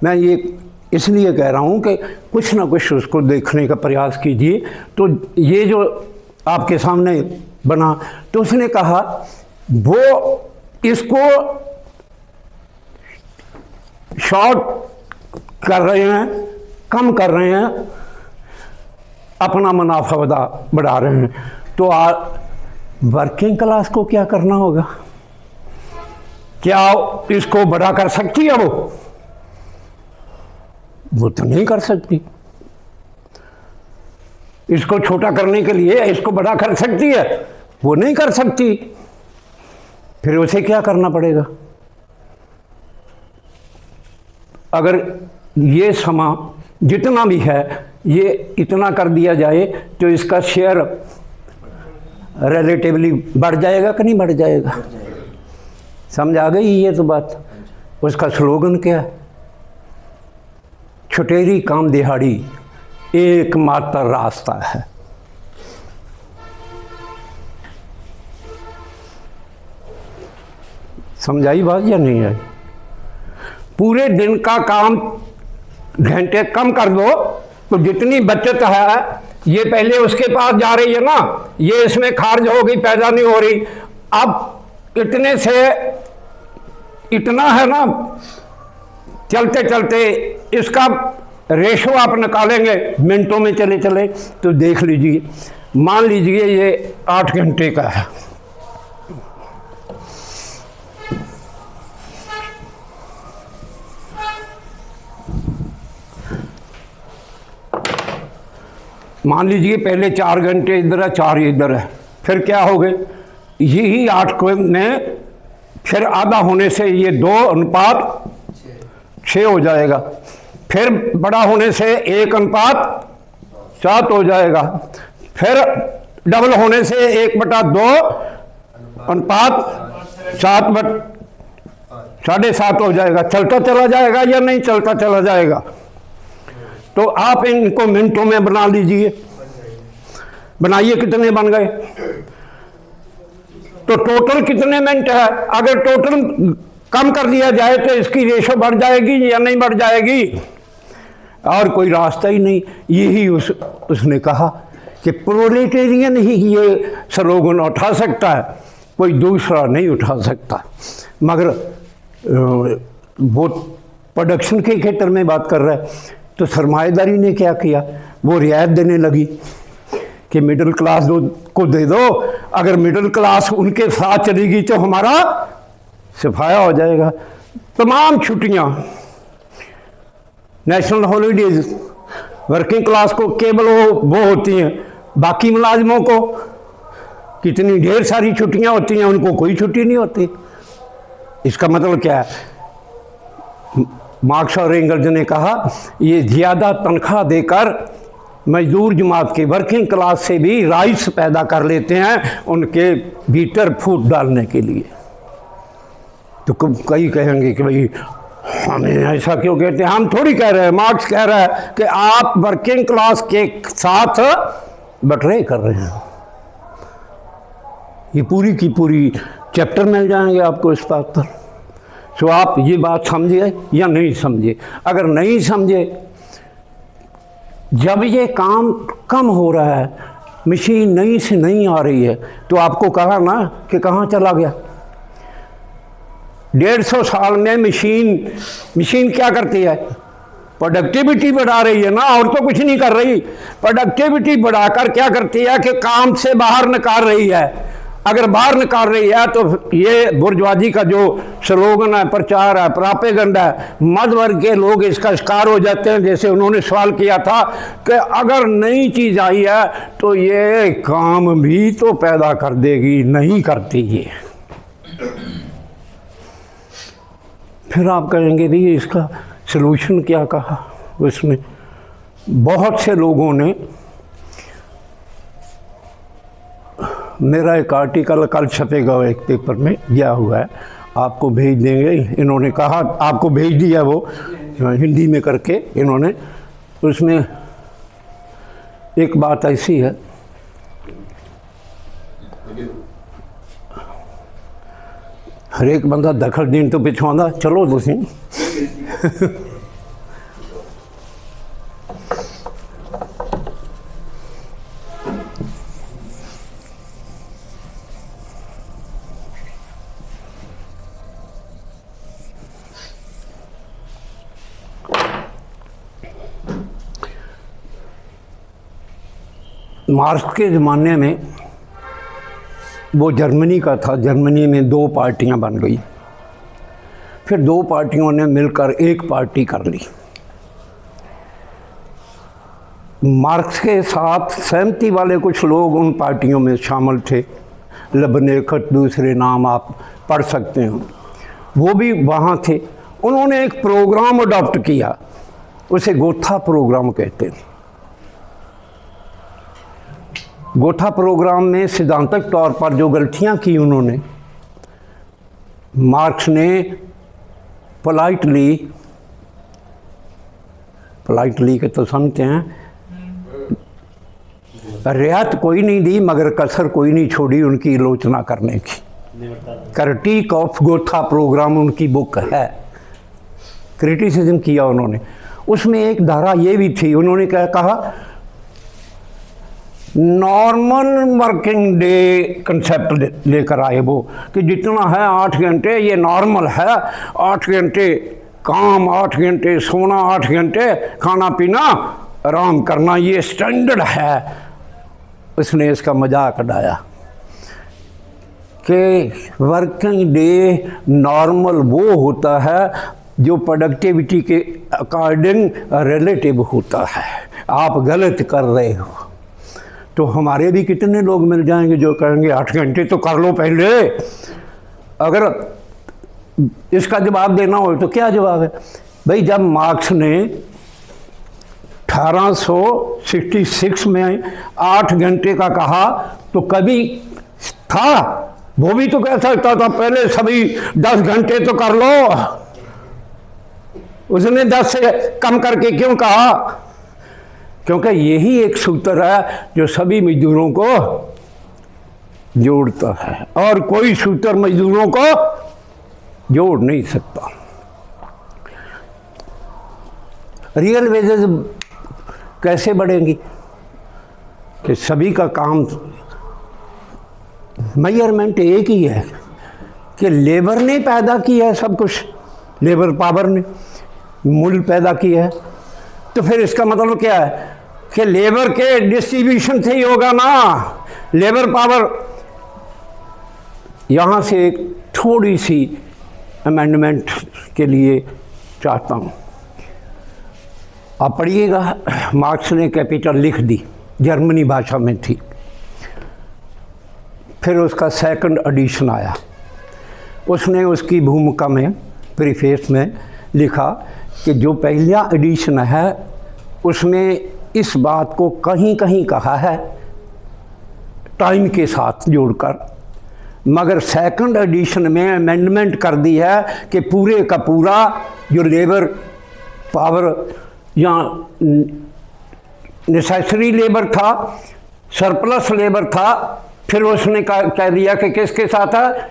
मैं ये इसलिए कह रहा हूँ कि कुछ ना कुछ उसको देखने का प्रयास कीजिए। तो ये जो आपके सामने बना, तो उसने कहा वो इसको शॉर्ट कर रहे हैं, कम कर रहे हैं, अपना मुनाफा बढ़ा रहे हैं। तो वर्किंग क्लास को क्या करना होगा, क्या इसको बड़ा कर सकती है वो तो नहीं कर सकती। इसको छोटा करने के लिए इसको बड़ा कर सकती है, वो नहीं कर सकती। फिर उसे क्या करना पड़ेगा। अगर ये समा जितना भी है ये इतना कर दिया जाए तो इसका शेयर रिलेटिवली बढ़ जाएगा कि नहीं बढ़ जाएगा। समझ आ गई ये तो बात। उसका स्लोगन क्या है, छुटेरी काम दिहाड़ी एकमात्र रास्ता है। समझाई बात या नहीं आई। पूरे दिन का काम घंटे कम कर दो तो जितनी बचत है ये पहले उसके पास जा रही है ना, ये इसमें खारिज हो गई, पैदा नहीं हो रही। अब इतने से इतना है ना, चलते चलते इसका रेशो आप निकालेंगे मिनटों में चले चले तो देख लीजिए। मान लीजिए ये 8 घंटे का है, मान लीजिए पहले 4 घंटे इधर है, 4 इधर है, फिर क्या हो गए, यही 8 को में फिर आधा होने से ये 2:6 हो जाएगा, फिर बड़ा होने से 1:7 हो जाएगा, फिर डबल होने से 1/2 7/7 हो जाएगा। चलता चला जाएगा या नहीं चलता चला जाएगा? तो आप इनको मिनटों में बना लीजिए, बनाइए, कितने बन गए? तो टोटल कितने मिनट है? अगर टोटल कम कर दिया जाए तो इसकी रेशो बढ़ जाएगी या नहीं बढ़ जाएगी? और कोई रास्ता ही नहीं। यही उसने कहा कि प्रोलेटेरियन ही ये स्लोगन उठा सकता है, कोई दूसरा नहीं उठा सकता। मगर वो प्रोडक्शन के क्षेत्र में बात कर रहा है, तो सरमाएदारी ने क्या किया, वो रियायत देने लगी कि मिडिल क्लास को दे दो, अगर मिडिल क्लास उनके साथ चलेगी तो हमारा सफाया हो जाएगा। तमाम छुट्टियां, नेशनल हॉलीडेज वर्किंग क्लास को केवल वो होती हैं, बाकी मुलाजिमों को कितनी ढेर सारी छुट्टियां होती हैं, उनको कोई छुट्टी नहीं होती। इसका मतलब क्या है? मार्क्स और एंगल्स ने कहा ये ज़्यादा तनख्वाह देकर मजदूर जमात के वर्किंग क्लास से भी राइट्स पैदा कर लेते हैं उनके भीतर फूट डालने के लिए। तो कई कहेंगे कि भाई हमें ऐसा क्यों कहते हैं? हम थोड़ी कह रहे हैं, मार्क्स कह रहा है कि आप वर्किंग क्लास के साथ बटरे कर रहे हैं। ये पूरी की पूरी चैप्टर मिल जाएंगे आपको इस बात पर। तो आप ये बात समझिए या नहीं समझिए। अगर नहीं समझे, जब ये काम कम हो रहा है, मशीन नई से नहीं आ रही है, तो आपको कहा ना कि कहाँ चला गया? 150 साल में मशीन क्या करती है? प्रोडक्टिविटी बढ़ा रही है ना, और तो कुछ नहीं कर रही। प्रोडक्टिविटी बढ़ाकर क्या करती है कि काम से बाहर निकाल रही है। अगर बाहर निकाल रही है तो ये बुर्जुआजी का जो स्लोगन है, प्रचार है, प्रोपेगेंडा है, मध्य वर्ग के लोग इसका शिकार हो जाते हैं। जैसे उन्होंने सवाल किया था कि अगर नई चीज़ आई है तो ये काम भी तो पैदा कर देगी, नहीं करती ये। फिर आप कहेंगे भी इसका सलूशन क्या कहा उसने? बहुत से लोगों ने, मेरा एक आर्टिकल कल छपेगा एक पेपर में गया हुआ है, आपको भेज देंगे। इन्होंने कहा, आपको भेज दिया वो हिंदी में करके इन्होंने। उसमें एक बात ऐसी है, हर एक बंदा दखल देन तो पिछवांदा, चलो तुसीं मार्क्स के ज़माने में वो जर्मनी का था। जर्मनी में 2 पार्टियां बन गई, फिर 2 पार्टियों ने मिलकर एक पार्टी कर ली। मार्क्स के साथ सहमति वाले कुछ लोग उन पार्टियों में शामिल थे, लबनेखत दूसरे नाम आप पढ़ सकते हैं, वो भी वहाँ थे। उन्होंने एक प्रोग्राम अडॉप्ट किया, उसे गोथा प्रोग्राम कहते हैं। गोथा प्रोग्राम में सिद्धांतक तौर पर जो गलतियां की उन्होंने, मार्क्स ने पोलाइटली के तो समझते हैं, रियायत कोई नहीं दी मगर कसर कोई नहीं छोड़ी उनकी आलोचना करने की। क्रिटिक ऑफ गोथा प्रोग्राम उनकी बुक है, क्रिटिसिज्म किया उन्होंने। उसमें एक धारा ये भी थी, उन्होंने क्या कहा, नॉर्मल वर्किंग डे कंसेप्ट लेकर आए वो, कि जितना है 8 घंटे ये नॉर्मल है, 8 घंटे काम, 8 घंटे सोना, 8 घंटे खाना पीना, आराम करना, ये स्टैंडर्ड है। उसने इसका मजाक उड़ाया कि वर्किंग डे नॉर्मल वो होता है जो प्रोडक्टिविटी के अकॉर्डिंग रिलेटिव होता है। आप गलत कर रहे हो। तो हमारे भी कितने लोग मिल जाएंगे जो कहेंगे 8 घंटे तो कर लो पहले। अगर इसका जवाब देना हो तो क्या जवाब है भाई? जब मार्क्स ने 1866 में 8 घंटे का कहा तो कभी था, वो भी तो कह सकता था पहले सभी 10 घंटे तो कर लो। उसने 10 से कम करके क्यों कहा? क्योंकि यही एक सूत्र है जो सभी मजदूरों को जोड़ता है, और कोई सूत्र मजदूरों को जोड़ नहीं सकता। रियल वेजेस कैसे बढ़ेंगी कि सभी का काम, मेजरमेंट एक ही है कि लेबर ने पैदा किया है सब कुछ, लेबर पावर ने मूल्य पैदा किया है। तो फिर इसका मतलब क्या है कि लेबर के डिस्ट्रीब्यूशन से ही होगा ना। लेबर पावर, यहाँ से एक थोड़ी सी अमेंडमेंट के लिए चाहता हूँ, आप पढ़िएगा। मार्क्स ने कैपिटल लिख दी, जर्मनी भाषा में थी। फिर उसका सेकंड एडिशन आया, उसने उसकी भूमिका में प्रीफेस में लिखा कि जो पहला एडिशन है उसमें इस बात को कहीं कहीं कहा है टाइम के साथ जोड़कर, मगर सेकंड एडिशन में अमेंडमेंट कर दी है कि पूरे का पूरा जो लेबर पावर या नेसेसरी लेबर था, सरप्लस लेबर था, फिर उसने कह दिया कि किसके साथ है?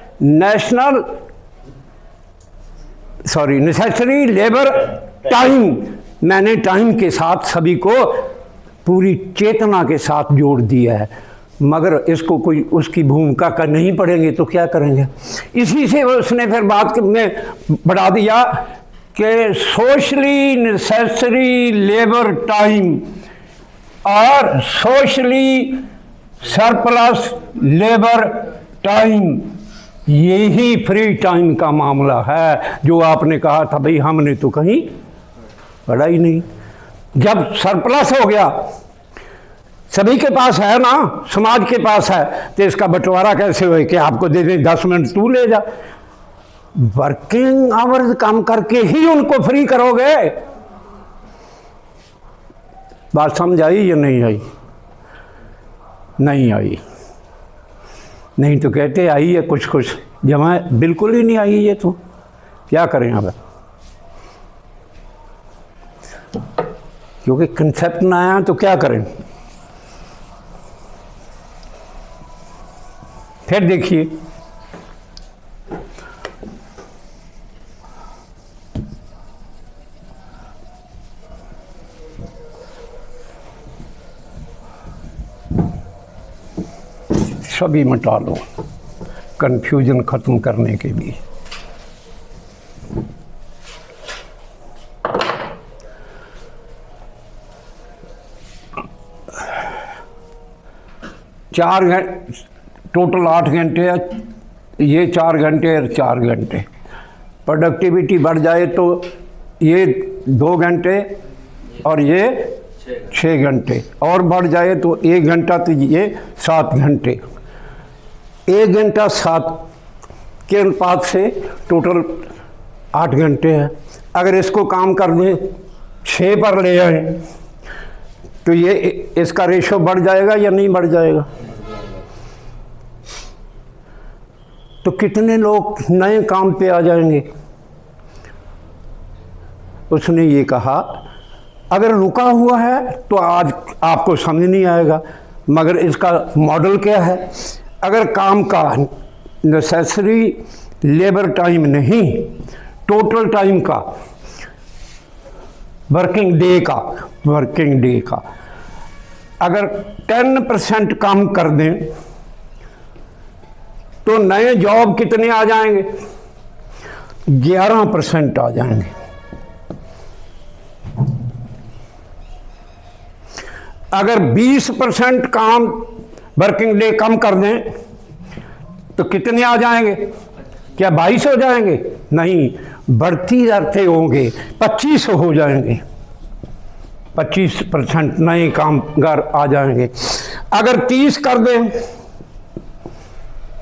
Necessary labour time. मैंने टाइम के साथ सभी को पूरी चेतना के साथ जोड़ दिया है, मगर इसको कोई उसकी भूमिका का नहीं पढ़ेंगे तो क्या करेंगे? इसी से उसने फिर बात में बढ़ा दिया कि सोशली नेसेसरी लेबर टाइम और सोशली सरप्लस लेबर टाइम, यही फ्री टाइम का मामला है जो आपने कहा था। भाई हमने तो कहीं पढ़ा ही नहीं। जब सरप्लस हो गया, सभी के पास है ना, समाज के पास है, तो इसका बंटवारा कैसे हो कि आपको दे दें 10 मिनट तू ले जा? वर्किंग आवर्स काम करके ही उनको फ्री करोगे? बात समझ आई या नहीं आई? नहीं आई। नहीं तो कहते आई है कुछ कुछ, जमा बिल्कुल ही नहीं आई ये तो क्या करें अब? क्योंकि कंसेप्ट ना आया तो क्या करें? फिर देखिए, सभी मिटा लो कंफ्यूजन खत्म करने के लिए। चार घंटे टोटल 8 घंटे है, ये 4 घंटे और 4 घंटे। प्रोडक्टिविटी बढ़ जाए तो ये 2 घंटे और ये 6 घंटे, और बढ़ जाए तो 1 घंटा, तो ये 7 घंटे। 1 घंटा 7 के अनुपात से टोटल 8 घंटे है। अगर इसको काम कर दें 6 पर ले आए तो ये इसका रेशो बढ़ जाएगा या नहीं बढ़ जाएगा? तो कितने लोग नए काम पे आ जाएंगे? उसने ये कहा अगर रुका हुआ है तो आज आपको समझ नहीं आएगा, मगर इसका मॉडल क्या है? अगर काम का नेसेसरी लेबर टाइम नहीं, टोटल टाइम का, वर्किंग डे का अगर 10% कम कर दें तो नए जॉब कितने आ जाएंगे? 11% आ जाएंगे। अगर 20% काम वर्किंग डे कम कर दें तो कितने आ जाएंगे? क्या 22 हो जाएंगे? नहीं, बढ़ती जाते होंगे, 25 हो जाएंगे। 25% नए कामगार आ जाएंगे। अगर 30 कर दें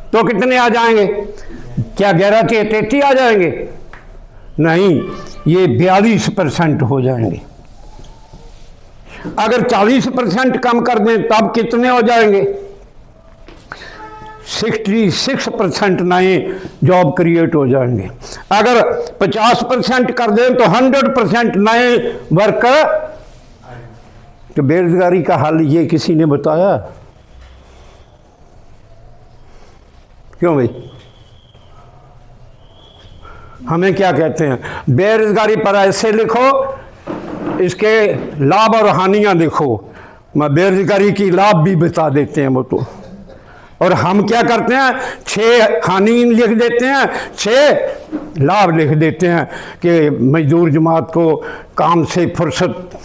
तो कितने आ जाएंगे? क्या 11-33 आ जाएंगे? नहीं, ये 42% हो जाएंगे। अगर 40% कम कर दें तब कितने हो जाएंगे? 66% नए जॉब क्रिएट हो जाएंगे। अगर 50% कर दें तो 100% नए वर्कर। तो बेरोजगारी का हल ये किसी ने बताया? क्यों भाई? हमें क्या कहते हैं? बेरोजगारी पर ऐसे लिखो, इसके लाभ और हानियां लिखो। मैं बेरोजगारी की लाभ भी बता देते हैं वो तो। और हम क्या करते हैं? 6 हानि लिख देते हैं, 6 लाभ लिख देते हैं कि मजदूर जमात को काम से फुर्सत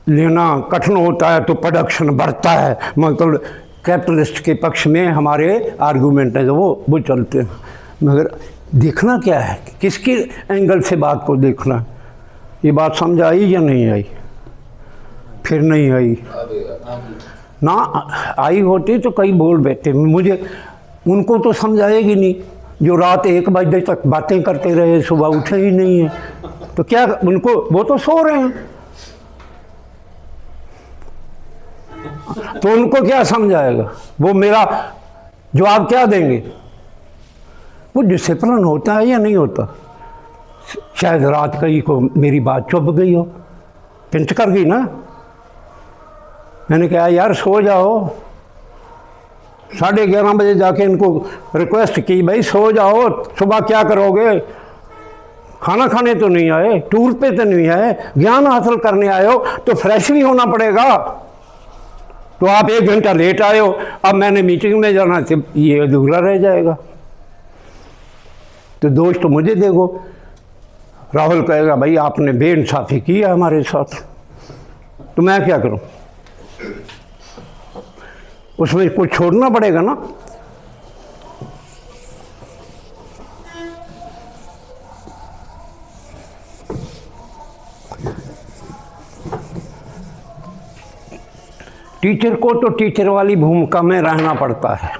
लेना कठिन होता है तो प्रोडक्शन बढ़ता है। मतलब कैपिटलिस्ट के पक्ष में हमारे आर्गूमेंट है जो वो चलते हैं। मगर देखना क्या है, किसके एंगल से बात को देखना। ये बात समझ आई या नहीं आई? फिर नहीं आई ना, आई होती तो कई बोल बैठे। मुझे उनको तो समझ आएगी नहीं जो रात 1 बजे तक बातें करते रहे, सुबह उठे ही नहीं है। तो क्या उनको, वो तो सो रहे हैं, तो उनको क्या समझ आएगा? वो मेरा जवाब क्या देंगे? वो डिसिप्लिन होता है या नहीं होता? शायद रात कहीं को मेरी बात चुप गई हो, पिंच कर गई ना। मैंने कहा यार सो जाओ। 11:30 बजे जाके इनको रिक्वेस्ट की, भाई सो जाओ, सुबह क्या करोगे? खाना खाने तो नहीं आए, टूर पे तो नहीं आए, ज्ञान हासिल करने आए हो तो फ्रेश भी होना पड़ेगा। तो आप 1 घंटा लेट आए हो, अब मैंने मीटिंग में जाना, ये अधूरा रह जाएगा। तो दोष तो मुझे देखो। राहुल कहेगा भाई आपने बेइंसाफी की है हमारे साथ, तो मैं क्या करूं? उसमें कुछ छोड़ना पड़ेगा ना। टीचर को तो टीचर वाली भूमिका में रहना पड़ता है।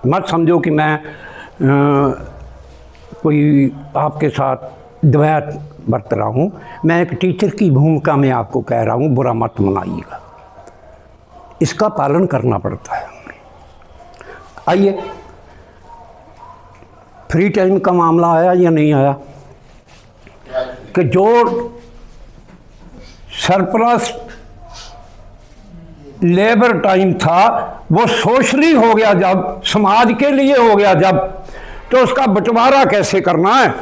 मत समझो कि मैं कोई आपके साथ द्वैत बरत रहा हूँ। मैं एक टीचर की भूमिका में आपको कह रहा हूँ, बुरा मत मनाइएगा। इसका पालन करना पड़ता है। आइए, फ्री टाइम का मामला आया या नहीं आया? कि जो सरप्लस लेबर टाइम था वो सोशली हो गया, जब समाज के लिए हो गया जब, तो उसका बंटवारा कैसे करना है?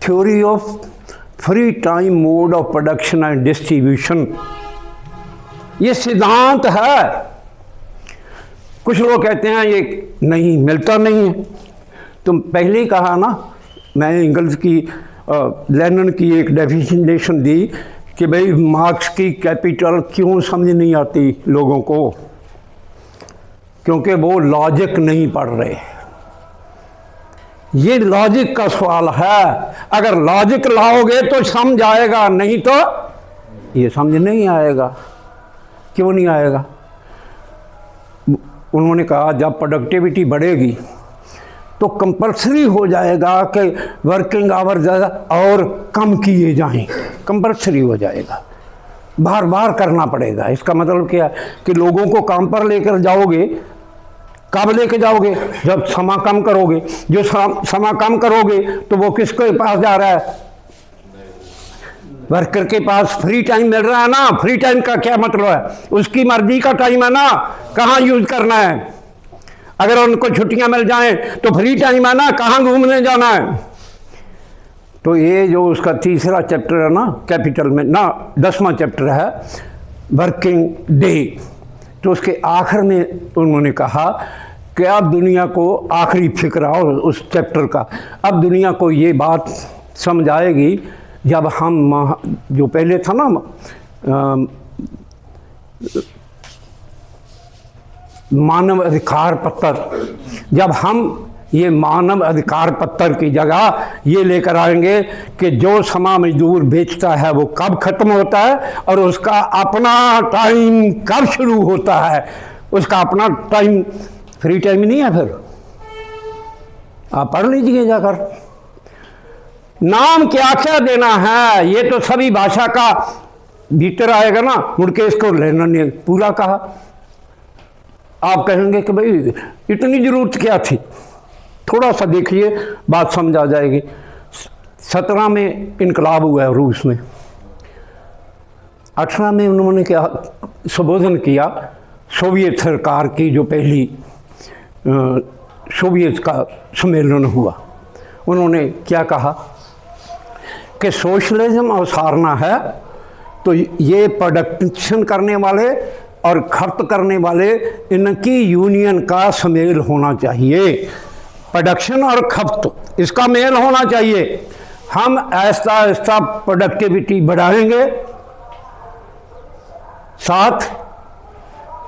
Theory of free time mode of production and distribution, ये सिद्धांत है। कुछ लोग कहते हैं ये नहीं मिलता नहीं है। तुम पहले ही कहा ना, मैं इंग्लिश की लेनिन की एक डेफिनेशन दी कि भाई मार्क्स की कैपिटल क्यों समझ नहीं आती लोगों को? क्योंकि वो लॉजिक नहीं पढ़ रहे। ये लॉजिक का सवाल है। अगर लॉजिक लाओगे तो समझ आएगा, नहीं तो ये समझ नहीं आएगा। क्यों नहीं आएगा? उन्होंने कहा जब प्रोडक्टिविटी बढ़ेगी तो कंपल्सरी हो जाएगा कि वर्किंग आवर ज़्यादा और कम किए जाएं। कंपल्सरी हो जाएगा, बार बार करना पड़ेगा। इसका मतलब क्या कि लोगों को काम पर लेकर जाओगे, कब लेके जाओगे? जब समा कम करोगे। जो समा कम करोगे तो वो किसके पास जा रहा है? वर्कर के पास फ्री टाइम मिल रहा है ना। फ्री टाइम का क्या मतलब है? उसकी मर्जी का टाइम है ना, कहाँ यूज करना है। अगर उनको छुट्टियां मिल जाएं तो फ्री टाइम है ना, कहाँ घूमने जाना है। तो ये जो उसका तीसरा चैप्टर है ना कैपिटल में ना, 10वां चैप्टर है वर्किंग डे, तो उसके आखिर में उन्होंने कहा कि अब दुनिया को आखिरी फिक्र हो उस चैप्टर का, अब दुनिया को ये बात समझ आएगी जब हम, जो पहले था ना मानव अधिकार पत्र, जब हम ये मानव अधिकार पत्र की जगह ये लेकर आएंगे कि जो समा मजदूर बेचता है वो कब खत्म होता है और उसका अपना टाइम कब शुरू होता है। उसका अपना टाइम फ्री टाइम नहीं है। फिर आप पढ़ लीजिए जाकर, नाम क्या क्या देना है ये तो सभी भाषा का भीतर आएगा ना। मुड़ के इसको लेनन ने पूरा कहा। आप कहेंगे कि भाई इतनी जरूरत क्या थी, थोड़ा सा देखिए बात समझ आ जाएगी। 17 में इनकलाब हुआ है रूस में, 18 में उन्होंने क्या संबोधन किया सोवियत सरकार की, जो पहली सोवियत का सम्मेलन हुआ। उन्होंने क्या कहा कि सोशलिज्म अवसारना है तो ये प्रोडक्शन करने वाले और खपत करने वाले इनकी यूनियन का सम्मेल होना चाहिए। प्रोडक्शन और खपत इसका मेल होना चाहिए। हम ऐसा ऐसा प्रोडक्टिविटी बढ़ाएंगे, साथ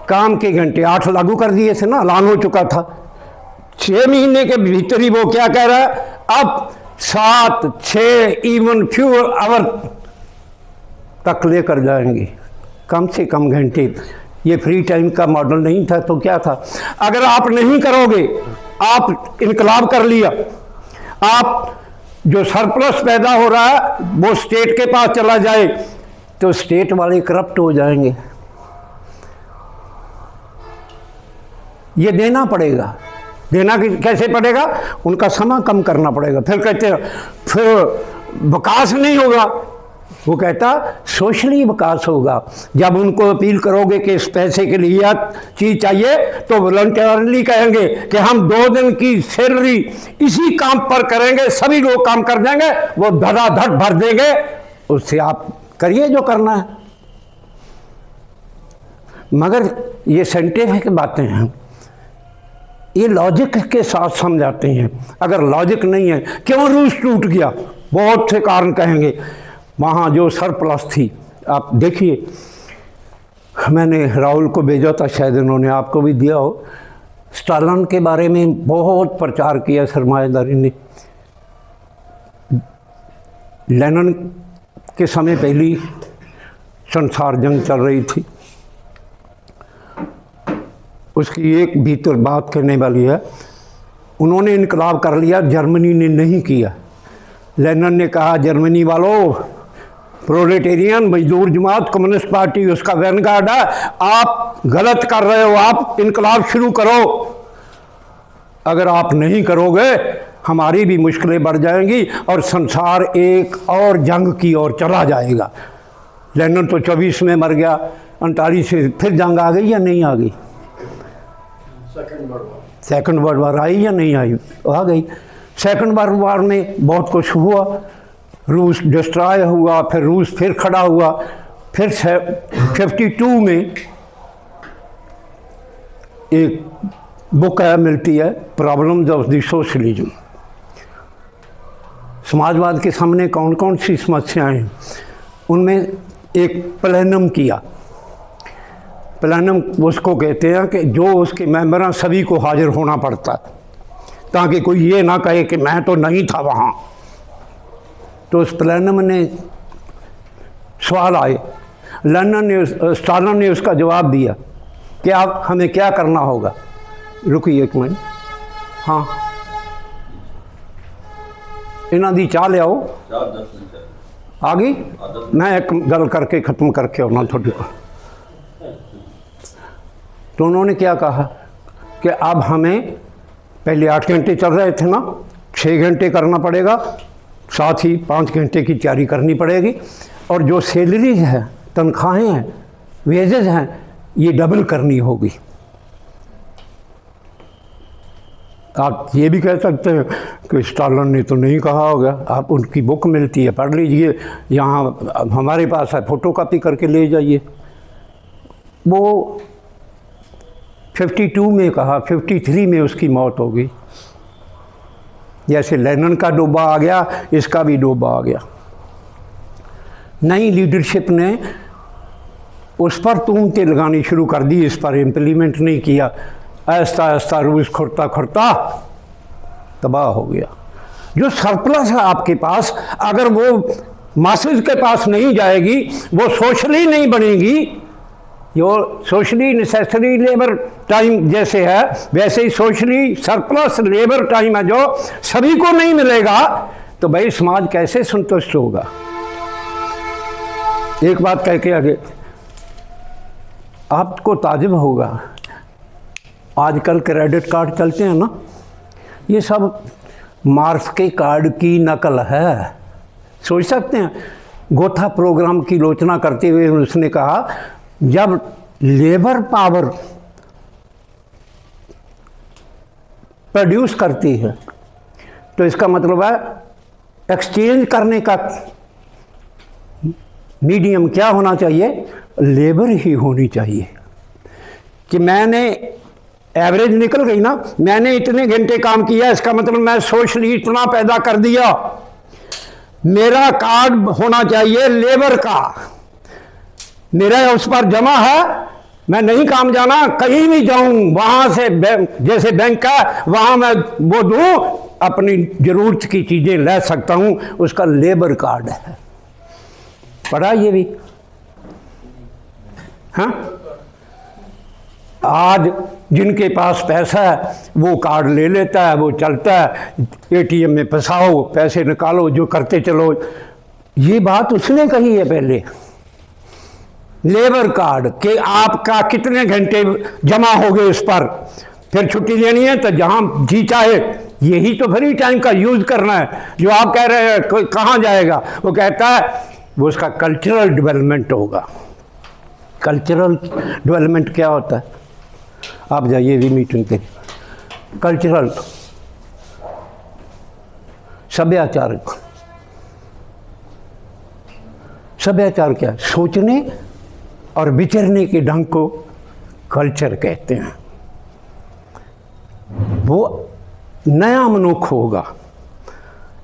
काम के घंटे 8 लागू कर दिए थे ना, ऐलान हो चुका था। 6 महीने के भीतर ही वो क्या कह रहा है, अब 7, 6 इवन फ्यूअर आवर तक लेकर जाएंगे, कम से कम घंटे। ये फ्री टाइम का मॉडल नहीं था तो क्या था। अगर आप नहीं करोगे, आप इनकलाब कर लिया, आप जो सरप्लस पैदा हो रहा है वो स्टेट के पास चला जाए तो स्टेट वाले करप्ट हो जाएंगे। ये देना पड़ेगा। देना कैसे पड़ेगा, उनका समय कम करना पड़ेगा। फिर कहते हैं फिर विकास नहीं होगा, वो कहता सोशली विकास होगा। जब उनको अपील करोगे कि इस पैसे के लिए यह चीज़ चाहिए तो वॉलंटियरली कहेंगे कि हम 2 दिन की सैलरी इसी काम पर करेंगे, सभी लोग काम कर देंगे, वो धड़ाधड़ भर देंगे, उससे आप करिए जो करना है। मगर ये साइंटिफिक बातें हैं, ये लॉजिक के साथ समझाते हैं। अगर लॉजिक नहीं है, क्यों रूस टूट गया, बहुत से कारण कहेंगे। वहाँ जो सरप्लस थी, आप देखिए, मैंने राहुल को भेजा था, शायद इन्होंने आपको भी दिया हो। स्टालिन के बारे में बहुत प्रचार किया सरमाएदारी ने। लेनिन के समय पहली संसार जंग चल रही थी, उसकी एक भीतर बात करने वाली है। उन्होंने इनकलाब कर लिया, जर्मनी ने नहीं किया। लेनिन ने कहा जर्मनी वालों, प्रोलेटेरियन मजदूर जमात कम्युनिस्ट पार्टी उसका वैनगार्ड है, आप गलत कर रहे हो, आप इनकलाब शुरू करो। अगर आप नहीं करोगे हमारी भी मुश्किलें बढ़ जाएंगी और संसार एक और जंग की ओर चला जाएगा। लेनिन तो 24 में मर गया, 39 में फिर जंग आ गई या नहीं आ गई? सेकंड वर्ल्ड वार आई या नहीं आई? आ गई। सेकंड वर्ल्ड वार में बहुत कुछ हुआ, रूस डिस्ट्रॉय हुआ, फिर रूस फिर खड़ा हुआ। फिर 52 में एक बुक है मिलती है, प्रॉब्लम्स ऑफ द सोशलिज्म। समाजवाद के सामने कौन कौन सी समस्याएं हैं, उनमें एक प्लेनम किया। प्लेनम उसको कहते हैं कि जो उसके मेंबर हैं सभी को हाजिर होना पड़ता है, ताकि कोई ये ना कहे कि मैं तो नहीं था वहाँ। तो उस प्लेनम ने सवाल आए, स्टालिन ने उसका जवाब दिया कि आप हमें क्या करना होगा। रुकिए एक मिनट, हाँ इन्हों की चाह ले आओ, आ गई। मैं एक गल करके ख़त्म करके आना थोड़ी को। तो उन्होंने क्या कहा कि अब हमें पहले 8 घंटे चल रहे थे ना, 6 घंटे करना पड़ेगा, साथ ही 5 घंटे की तैयारी करनी पड़ेगी, और जो सैलरीज हैं, तनख्वाहें हैं, वेजेस हैं, ये डबल करनी होगी। आप ये भी कह सकते हैं कि स्टालिन ने तो नहीं कहा होगा, आप उनकी बुक मिलती है पढ़ लीजिए, यहाँ हमारे पास है, फ़ोटोकॉपी करके ले जाइए। वो 52 में कहा, 53 में उसकी मौत हो गई। जैसे लेनिन का डोबा आ गया, इसका भी डोबा आ गया। नई लीडरशिप ने उस पर तूमतें लगानी शुरू कर दी, इस पर इम्प्लीमेंट नहीं किया। ऐसा ऐसा रूस खुरता खुरता तबाह हो गया। जो सरप्लस है आपके पास, अगर वो मासेस के पास नहीं जाएगी, वो सोशली नहीं बनेगी। जो सोशली नेसेसरी लेबर टाइम जैसे है, वैसे ही सोशली सरप्लस लेबर टाइम है जो सभी को नहीं मिलेगा, तो भाई समाज कैसे संतुष्ट होगा। एक बात कह के आगे, आपको ताजुब होगा, आजकल क्रेडिट कार्ड चलते हैं ना, ये सब मार्क्स के कार्ड की नकल है। सोच सकते हैं, गोथा प्रोग्राम की आलोचना करते हुए उसने कहा, जब लेबर पावर प्रोड्यूस करती है तो इसका मतलब है एक्सचेंज करने का मीडियम क्या होना चाहिए, लेबर ही होनी चाहिए। कि मैंने एवरेज निकल गई ना, मैंने इतने घंटे काम किया, इसका मतलब मैं सोशली इतना पैदा कर दिया। मेरा कार्ड होना चाहिए लेबर का, मेरा उस पर जमा है, मैं नहीं काम जाना, कहीं भी जाऊं वहां से जैसे बैंक का, वहां मैं वो दूं, अपनी जरूरत की चीजें ले सकता हूं, उसका लेबर कार्ड है। पढ़ा ये भी, हाँ। आज जिनके पास पैसा है वो कार्ड ले लेता है, वो चलता है, एटीएम में फंसाओ, पैसे निकालो, जो करते चलो। ये बात उसने कही है पहले, लेबर कार्ड कि आपका कितने घंटे जमा हो गए उस पर, फिर छुट्टी लेनी है तो जहाँ जी चाहे, यही तो फ्री टाइम का यूज करना है। जो आप कह रहे हैं कोई कहाँ जाएगा, वो कहता है वो उसका कल्चरल डेवलपमेंट होगा। कल्चरल डेवलपमेंट क्या होता है, आप जाइए भी मीटिंग पे, कल्चरल सभ्याचार, सभ्याचार क्या है, सोचने और विचरने के ढंग को कल्चर कहते हैं। वो नया मनुख होगा,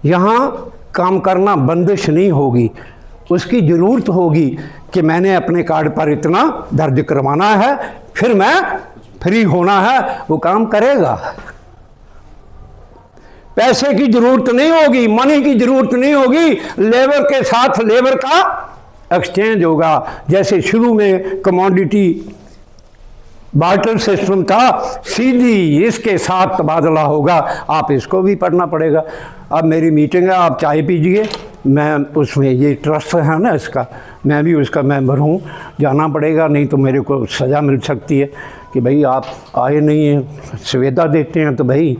यहाँ काम करना बंदिश नहीं होगी, उसकी ज़रूरत होगी कि मैंने अपने कार्ड पर इतना दर्ज करवाना है, फिर मैं फ्री होना है, वो काम करेगा। पैसे की जरूरत नहीं होगी, मनी की जरूरत नहीं होगी, लेबर के साथ लेबर का एक्सचेंज होगा। जैसे शुरू में कमोडिटी बार्टर सिस्टम था, सीधी इसके साथ तबादला होगा। आप इसको भी पढ़ना पड़ेगा। अब मेरी मीटिंग है, आप चाय पीजिए, मैं उसमें ये ट्रस्ट है ना इसका, मैं भी उसका मेंबर हूँ, जाना पड़ेगा, नहीं तो मेरे को सज़ा मिल सकती है कि भाई आप आए नहीं हैं, सुविधा देते हैं तो भाई